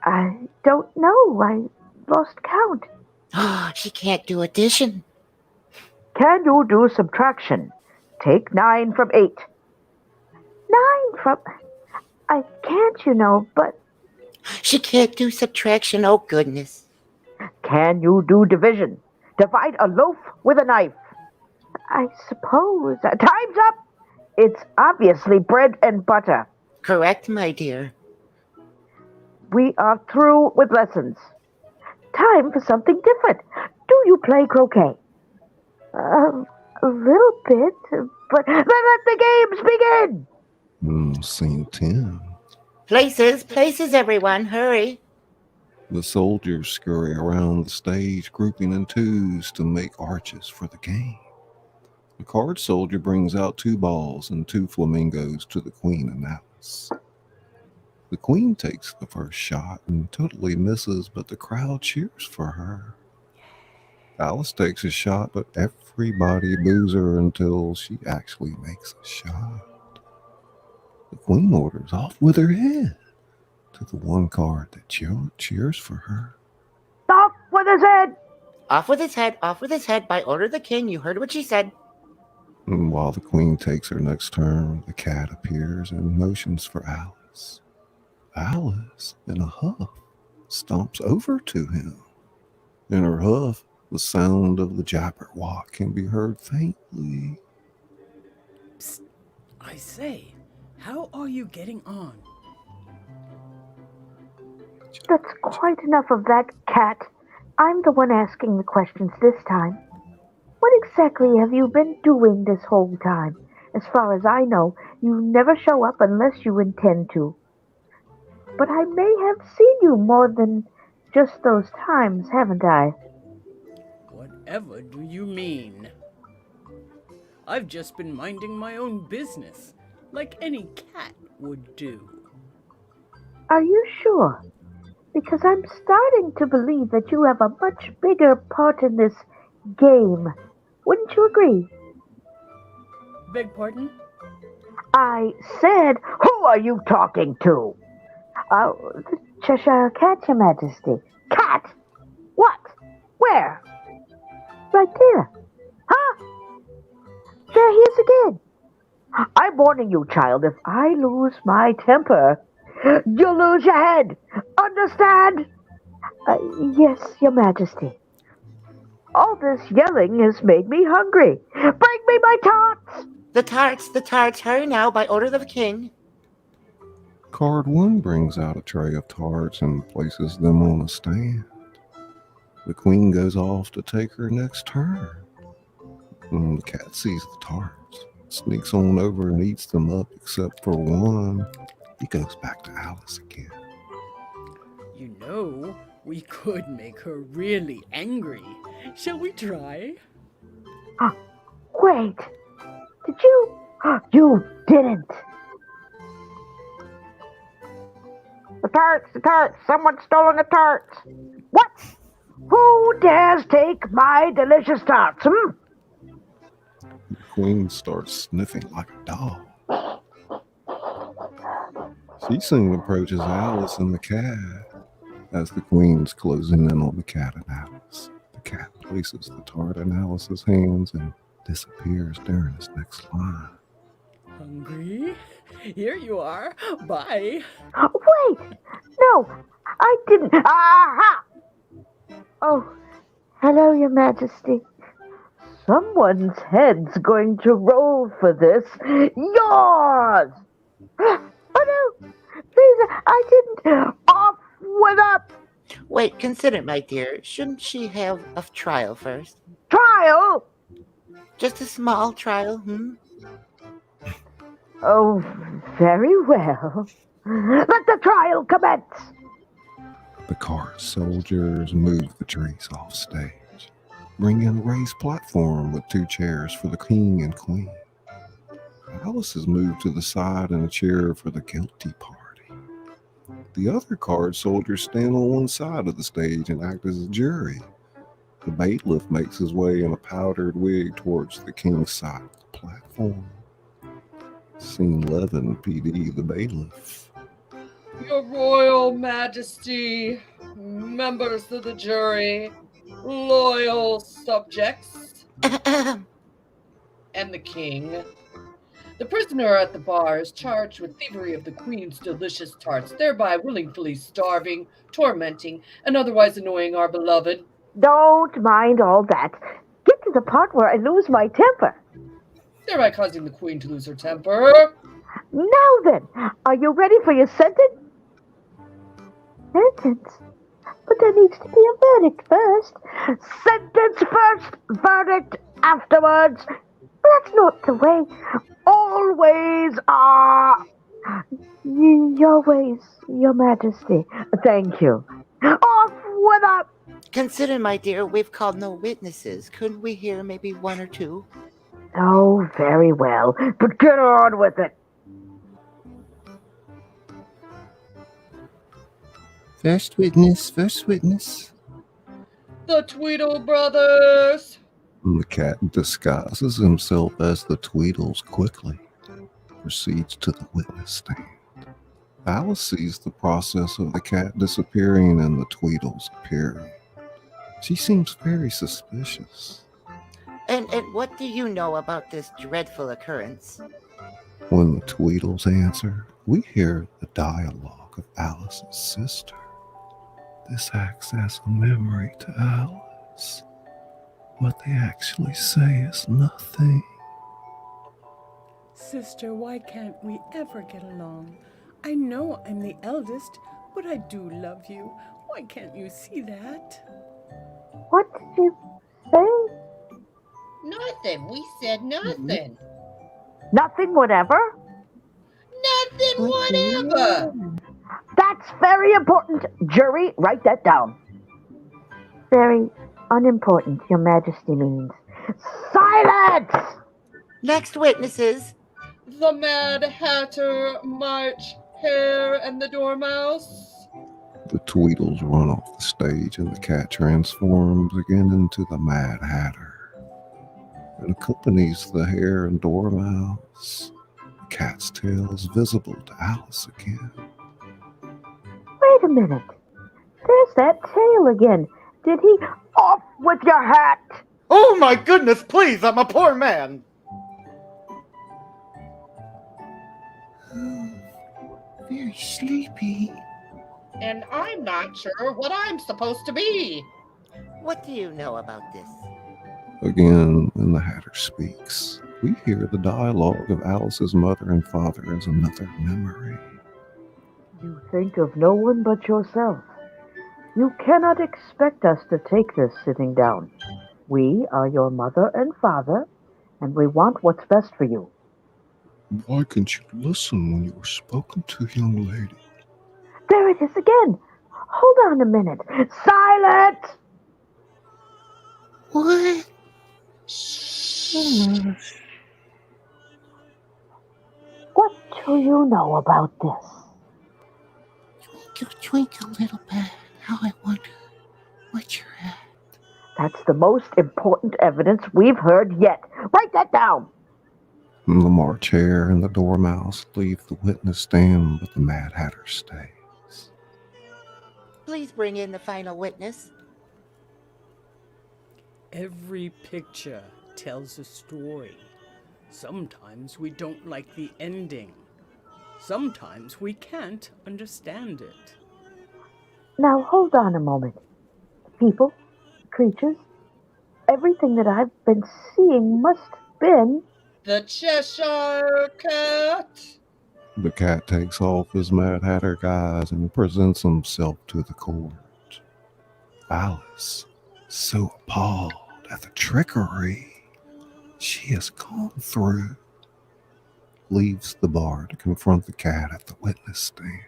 I don't know. I lost count. Oh, she can't do addition. Can you do subtraction? Take 9 from 8. 9 from... I can't, you know, but... She can't do subtraction, oh goodness. Can you do division? Divide a loaf with a knife. I suppose... Time's up! It's obviously bread and butter. Correct, my dear. We are through with lessons. Time for something different. Do you play croquet? A little bit, but let the games begin! Scene 10. Places, everyone, hurry. The soldiers scurry around the stage, grouping in twos to make arches for the game. The card soldier brings out 2 balls and 2 flamingos to the queen and Alice. The queen takes the first shot and totally misses, but the crowd cheers for her. Alice takes a shot, but everybody boos her until she actually makes a shot. The queen orders, "Off with her head." to the one card that cheers for her. Off with his head! Off with his head, off with his head. By order of the king, you heard what she said. And while the queen takes her next turn, the cat appears and motions for Alice. Alice, in a huff, stomps over to him. In her huff, the sound of the Jabberwock can be heard faintly. Psst, I say, how are you getting on? That's quite enough of that, cat. I'm the one asking the questions this time. What exactly have you been doing this whole time? As far as I know, you never show up unless you intend to. But I may have seen you more than just those times, haven't I? Whatever do you mean? I've just been minding my own business, like any cat would do. Are you sure? Because I'm starting to believe that you have a much bigger part in this game. Wouldn't you agree? Beg pardon? I said, who are you talking to? The Cheshire Cat, Your Majesty. Cat? What? Where? Right there. Huh? There he is again. I'm warning you, child, if I lose my temper, you'll lose your head. Understand? Yes, Your Majesty. All this yelling has made me hungry. Bring me my tarts! The tarts, hurry now, by order of the king. Card 1 brings out a tray of tarts and places them on a stand. The queen goes off to take her next turn. When the cat sees the tarts, sneaks on over and eats them up except for one. He goes back to Alice again. You know, we could make her really angry. Shall we try? Wait. Did you? You didn't. The tarts, someone's stolen the tarts. What? Who dares take my delicious tarts, The queen starts sniffing like a dog. She soon approaches Alice and the cat. As the queen's closing in on the cat and Alice, the cat places the tart in Alice's hands and disappears during his next line. Hungry? Here you are. Bye. Wait! No, I didn't. Aha! Oh, hello, Your Majesty. Someone's head's going to roll for this. Yours! Oh no! Please, I didn't. Off with up! Wait, consider, my dear. Shouldn't she have a trial first? Trial? Just a small trial, Oh, very well. Let the trial commence! The card soldiers move the trees off stage, bring in a raised platform with 2 chairs for the king and queen. Alice is moved to the side in a chair for the guilty party. The other card soldiers stand on one side of the stage and act as a jury. The bailiff makes his way in a powdered wig towards the king's side of the platform. Scene 11, PD, the bailiff. Your Royal Majesty, members of the jury, loyal subjects, and the king. The prisoner at the bar is charged with thievery of the Queen's delicious tarts, thereby willfully starving, tormenting, and otherwise annoying our beloved. Don't mind all that. Get to the part where I lose my temper. Thereby causing the Queen to lose her temper. Now then, are you ready for your sentence? Sentence? But there needs to be a verdict first. Sentence first, verdict afterwards. That's not the way. Always are. Your ways, Your Majesty. Thank you. Off with up! Consider, my dear, we've called no witnesses. Couldn't we hear maybe 1 or 2? Oh, very well. But get on with it. First witness, first witness. The Tweedle brothers. The cat disguises himself as the Tweedles quickly, proceeds to the witness stand. Alice sees the process of the cat disappearing and the Tweedles appearing. She seems very suspicious. And what do you know about this dreadful occurrence? When the Tweedles answer, we hear the dialogue of Alice's sister. This acts as a memory to Alice. What they actually say is nothing. Sister, why can't we ever get along? I know I'm the eldest, but I do love you. Why can't you see that? What did you say? Nothing. We said nothing. Nothing whatever? Nothing whatever. That's very important. Jury, write that down. Very unimportant, Your Majesty means. Silence! Next witnesses. The Mad Hatter, March, Hare, and the Dormouse. The Tweedles run off the stage and the cat transforms again into the Mad Hatter and accompanies the Hare and Dormouse. The cat's tail is visible to Alice again. Wait a minute. There's that tail again. Did he... Off with your hat! Oh my goodness, please, I'm a poor man. Oh, very sleepy. And I'm not sure what I'm supposed to be. What do you know about this? Again, when the Hatter speaks, we hear the dialogue of Alice's mother and father as another memory. You think of no one but yourself. You cannot expect us to take this sitting down. We are your mother and father, and we want what's best for you. Why couldn't you listen when you were spoken to, young lady? There it is again. Hold on a minute. Silence! What? What do you know about this? Twinkle, twinkle, little bat, how I wonder what you're at. That's the most important evidence we've heard yet. Write that down. The March Hare and the Dormouse leave the witness stand, but the Mad Hatter stays. Please bring in the final witness. Every picture tells a story. Sometimes we don't like the ending. Sometimes we can't understand it. Now hold on a moment. People, creatures, everything that I've been seeing must have been... The Cheshire Cat. The cat takes off his Mad Hatter guise and presents himself to the court. Alice, so appalled at the trickery she has gone through, leaves the bar to confront the cat at the witness stand.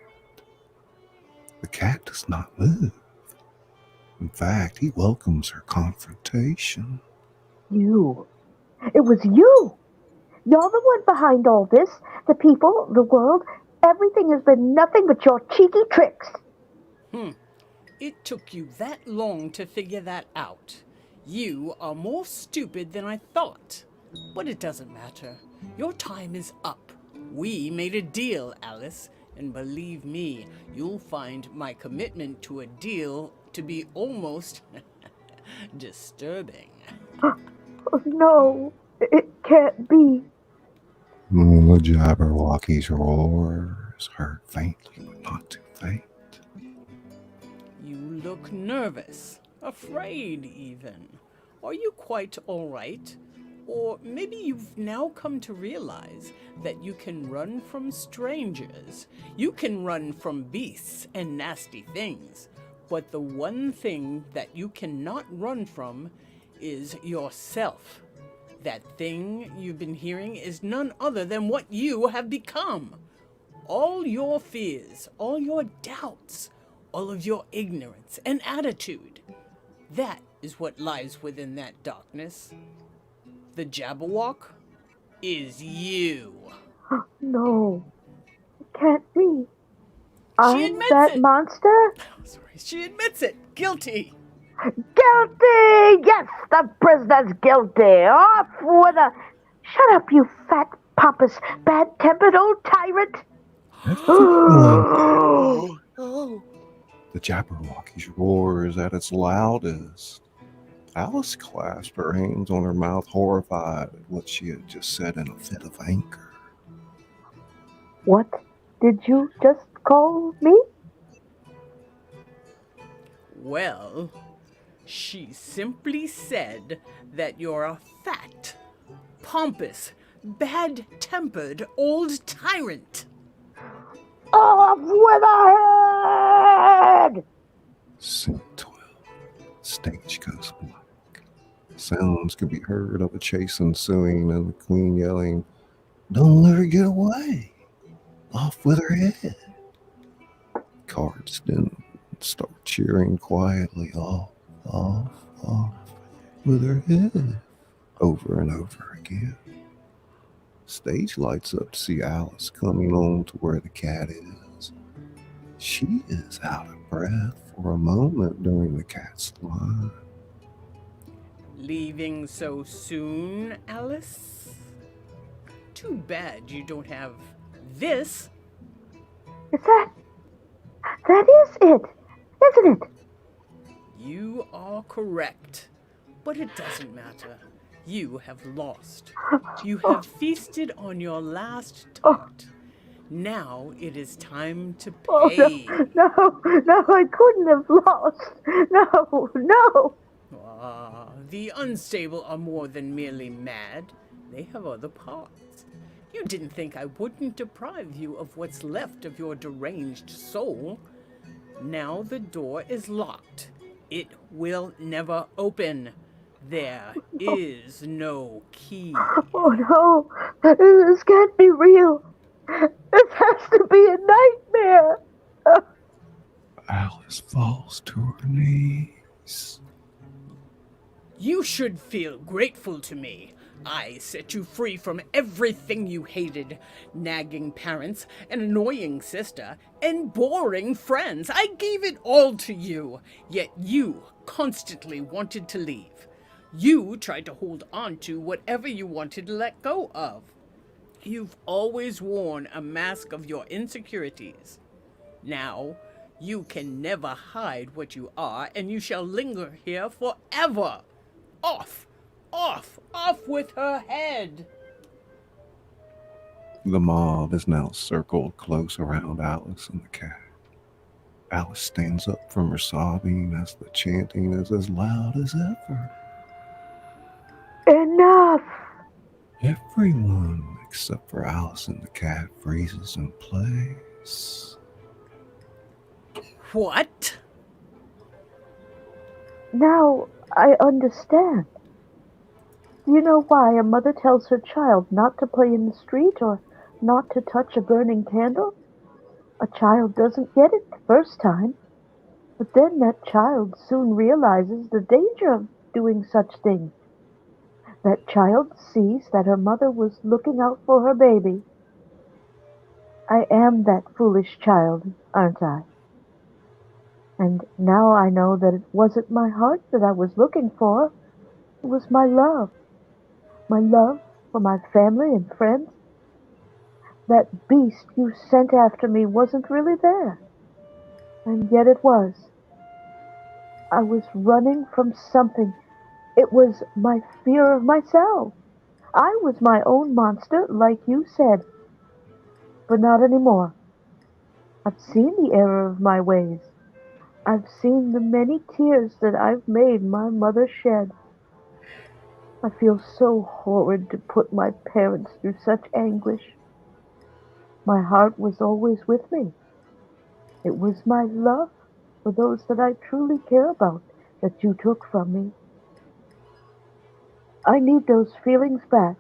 The cat does not move. In fact, he welcomes her confrontation. You. It was you. You're the one behind all this. The people, the world, everything has been nothing but your cheeky tricks. It took you that long to figure that out. You are more stupid than I thought. But it doesn't matter. Your time is up. We made a deal, Alice. And believe me, you'll find my commitment to a deal to be almost disturbing. Oh, no, it can't be. The Jabberwocky's roar is heard faintly, but not too faint. You look nervous, afraid even. Are you quite all right? Or maybe you've now come to realize that you can run from strangers. You can run from beasts and nasty things. But the one thing that you cannot run from is yourself. That thing you've been hearing is none other than what you have become. All your fears, all your doubts, all of your ignorance and attitude. That is what lies within that darkness. The Jabberwock is you. No, it can't be. I'm admits that it. monster? She admits it. Guilty. Guilty! Yes, the prisoner's guilty. Off with a... Shut up, you fat, pompous, bad-tempered old tyrant. Everyone. Oh, The Jabberwocky roars at its loudest. Alice clasped her hands on her mouth, horrified at what she had just said in a fit of anger. What did you just call me? Well, she simply said that you're a fat, pompous, bad-tempered old tyrant. Off with her head! Scene 12. Stage goes black. Sounds can be heard of a chase ensuing and the queen yelling, "Don't let her get away! Off with her head!" Cards then start cheering quietly, off with her head, over and over again. Stage lights up to see Alice coming on to where the cat is. She is out of breath for a moment during the cat's line. Leaving so soon, Alice? Too bad you don't have this. That is it, isn't it? You are correct, but it doesn't matter. You have lost. You have feasted on your last tart. Now it is time to pay. No, I couldn't have lost. No. The unstable are more than merely mad. They have other parts. You didn't think I wouldn't deprive you of what's left of your deranged soul. Now the door is locked. It will never open. There is no key. Oh no, this can't be real. This has to be a nightmare. Alice falls to her knees. You should feel grateful to me. I set you free from everything you hated. Nagging parents, an annoying sister, and boring friends. I gave it all to you, yet you constantly wanted to leave. You tried to hold on to whatever you wanted to let go of. You've always worn a mask of your insecurities. Now, you can never hide what you are, and you shall linger here forever. Off with her head. The mob is now circled close around Alice and the cat. Alice stands up from her sobbing as the chanting is as loud as ever. Enough! Everyone except for Alice and the cat freezes in place. What? Now I understand. Do you know why a mother tells her child not to play in the street or not to touch a burning candle? A child doesn't get it the first time, but then that child soon realizes the danger of doing such things. That child sees that her mother was looking out for her baby. I am that foolish child, aren't I? And now I know that it wasn't my heart that I was looking for. It was my love. My love for my family and friends. That beast you sent after me wasn't really there. And yet it was. I was running from something. It was my fear of myself. I was my own monster, like you said. But not anymore. I've seen the error of my ways. I've seen the many tears that I've made my mother shed. I feel so horrid to put my parents through such anguish. My heart was always with me. It was my love for those that I truly care about that you took from me. I need those feelings back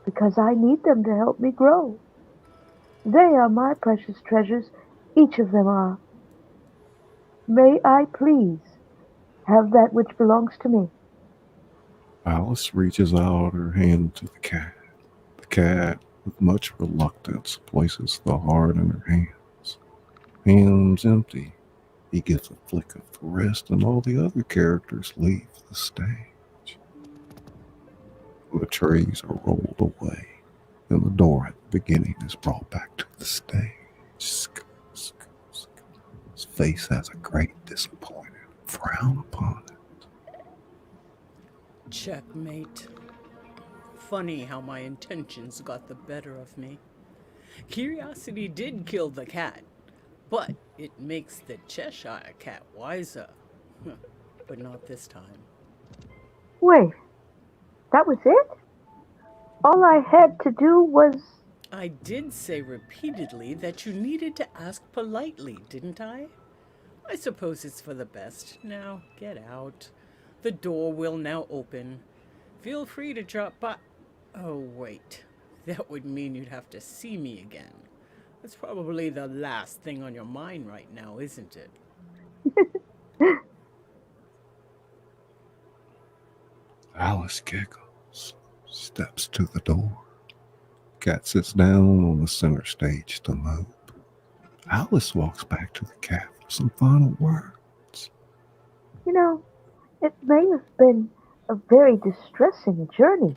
because I need them to help me grow. They are my precious treasures, each of them are. May I please have that which belongs to me? Alice reaches out her hand to the cat. The cat, with much reluctance, places the heart in her hands. Hands empty. He gives a flick of the wrist and all the other characters leave the stage. The trays are rolled away and the door at the beginning is brought back to the stage. His face has a great disappointed frown upon it. Checkmate. Funny how my intentions got the better of me. Curiosity did kill the cat, but it makes the Cheshire cat wiser. But not this time. Wait, that was it? All I had to do was... I did say repeatedly that you needed to ask politely, didn't I? I suppose it's for the best. Now, get out. The door will now open. Feel free to drop by... Oh, wait. That would mean you'd have to see me again. That's probably the last thing on your mind right now, isn't it? Alice giggles, steps to the door. Cat sits down on the center stage to mope. Alice walks back to the cat for some final words. You know, it may have been a very distressing journey,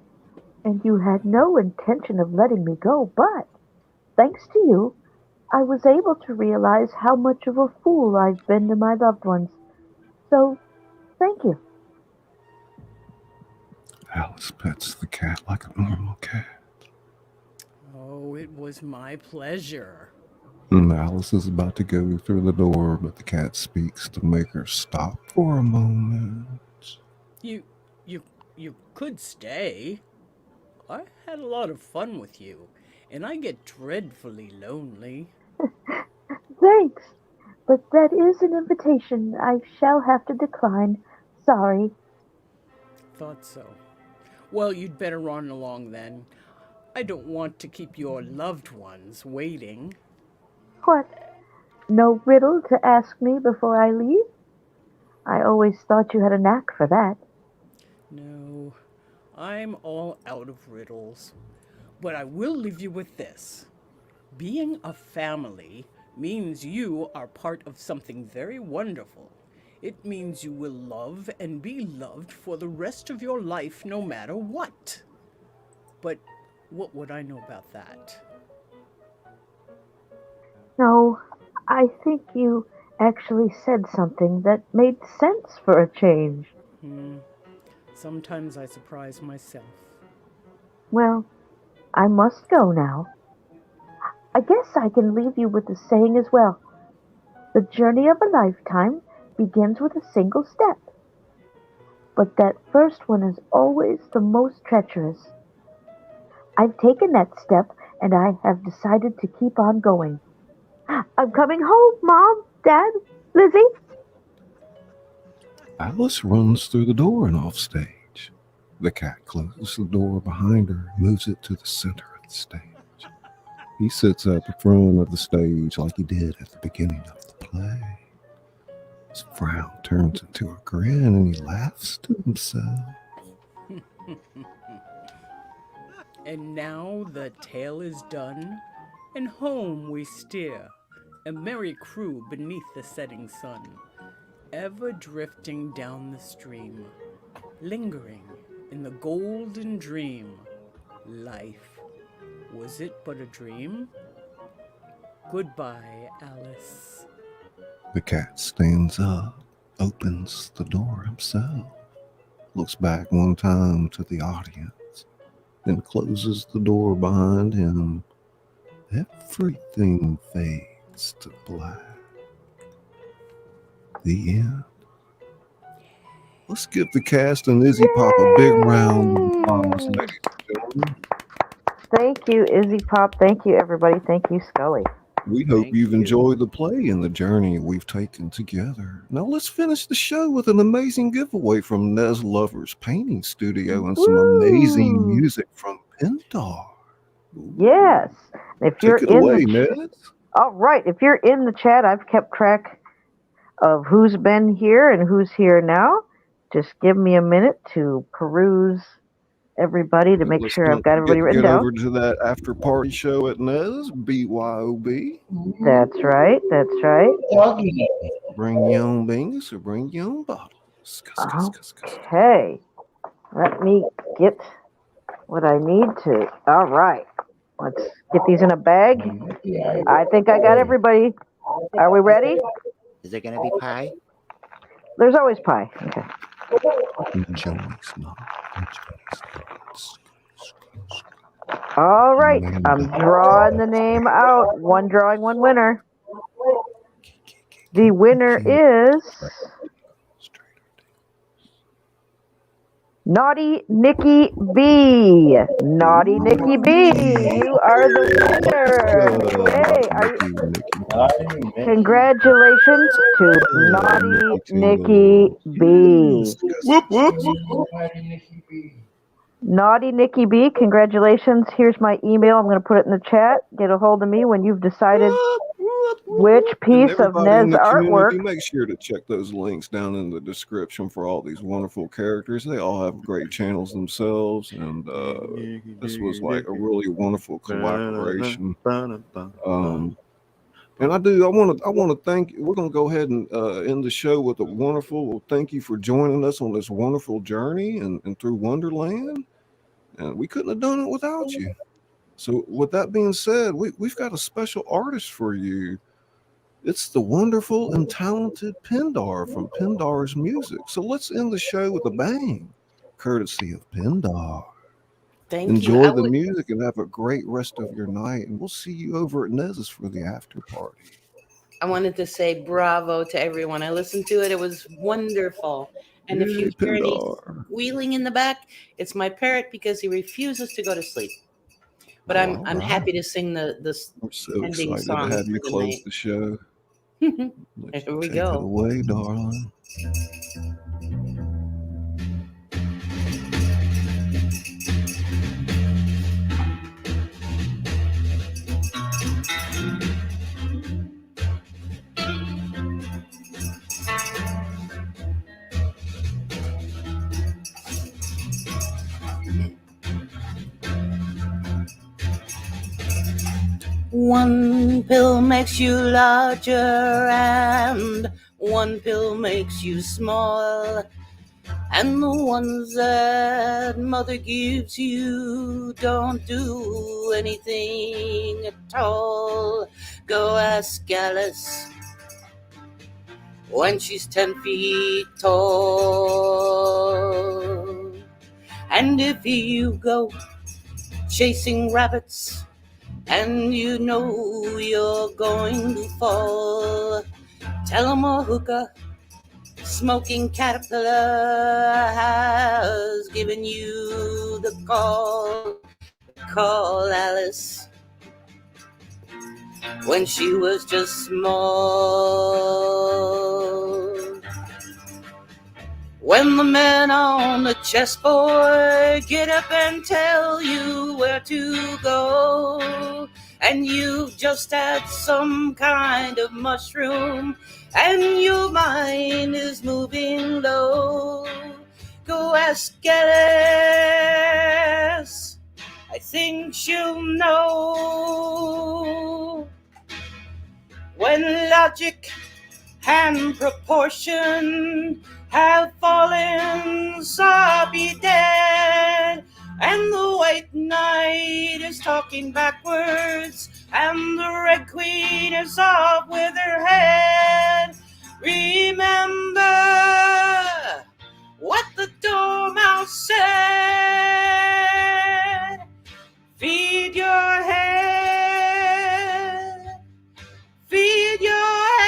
and you had no intention of letting me go, but thanks to you, I was able to realize how much of a fool I've been to my loved ones. So, thank you. Alice pets the cat like a normal cat. Oh, it was my pleasure. And Alice is about to go through the door, but the cat speaks to make her stop for a moment. You could stay. I had a lot of fun with you, and I get dreadfully lonely. Thanks, but that is an invitation I shall have to decline. Sorry. Thought so. Well, you'd better run along then. I don't want to keep your loved ones waiting. What? No riddle to ask me before I leave? I always thought you had a knack for that. No, I'm all out of riddles. But I will leave you with this. Being a family means you are part of something very wonderful. It means you will love and be loved for the rest of your life, no matter what. But what would I know about that? No, I think you actually said something that made sense for a change. Sometimes I surprise myself. Well, I must go now. I guess I can leave you with the saying as well. The journey of a lifetime begins with a single step. But that first one is always the most treacherous. I've taken that step, and I have decided to keep on going. I'm coming home, Mom, Dad, Lizzie. Alice runs through the door and off stage. The cat closes the door behind her and moves it to the center of the stage. He sits at the front of the stage like he did at the beginning of the play. His frown turns into a grin and he laughs to himself. And now the tale is done, and home we steer, a merry crew beneath the setting sun, ever drifting down the stream, lingering in the golden dream. Life, was it but a dream? Goodbye, Alice. The cat stands up, opens the door himself, looks back one time to the audience, then closes the door behind him. Everything fades to black. The end. Let's give the cast and Izzy Pop a big round of applause, ladies and gentlemen. Thank you, Izzy Pop. Thank you, everybody. Thank you, Scully. We hope you've enjoyed the play and the journey we've taken together. Now let's finish the show with an amazing giveaway from Nez Lover's painting studio and some amazing music from Pendarr. Yes. If you're Take it away, Nez. All right. If you're in the chat, I've kept track of who's been here and who's here now. Just give me a minute to peruse everybody to make sure I've got everybody written get down. over to that after party show at Nez, BYOB. That's right. That's right. Bring your own bingus or bring your own bottles. Okay. Let me get what I need to. All right. Let's get these in a bag. I think I got everybody. Are we ready? Is there going to be pie? There's always pie. Okay. All right. I'm drawing the name out. One drawing, one winner. The winner is Naughty Nikki B. Naughty Nikki B. You are the winner. Hey, congratulations to Naughty Nikki B. Whoop, whoop. Naughty Nikki B, congratulations. Here's my email. I'm going to put it in the chat. Get a hold of me when you've decided which piece of Nez artwork. Make sure to check those links down in the description for all these wonderful characters. They all have great channels themselves, and this was like a really wonderful collaboration. And I want to thank you. We're going to go ahead and end the show with a wonderful thank you for joining us on this wonderful journey and through Wonderland. And we couldn't have done it without you. So with that being said, we've got a special artist for you. It's the wonderful and talented Pendarr from Pendarr's Music. So let's end the show with a bang, courtesy of Pendarr. Enjoy the music and have a great rest of your night. And we'll see you over at Nez's for the after party. I wanted to say bravo to everyone. I listened to it. It was wonderful. And if you hear any squealing in the back, it's my parrot because he refuses to go to sleep. But I'm happy to sing the I'm so ending excited song to have you for the close night. the show. Here we Take it go. away, darling. One pill makes you larger and one pill makes you small. And the ones that mother gives you don't do anything at all. Go ask Alice when she's 10 feet tall. And if you go chasing rabbits and you know you're going to fall, tell 'em a hookah smoking caterpillar has given you the call. Call Alice when she was just small. When the men on the chessboard get up and tell you where to go, and you've just had some kind of mushroom, and your mind is moving low, go ask Alice. I think she'll know. When logic and proportion have fallen, so be dead, and the white knight is talking backwards, and the red queen is off with her head. Remember what the Dormouse said. Feed your head, feed your head.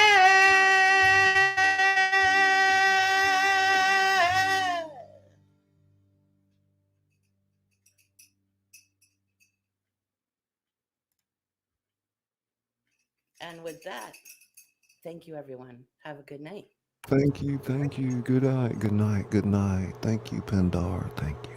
And with that, thank you, everyone. Have a good night. Thank you. Good night. Thank you, Pendarr. Thank you.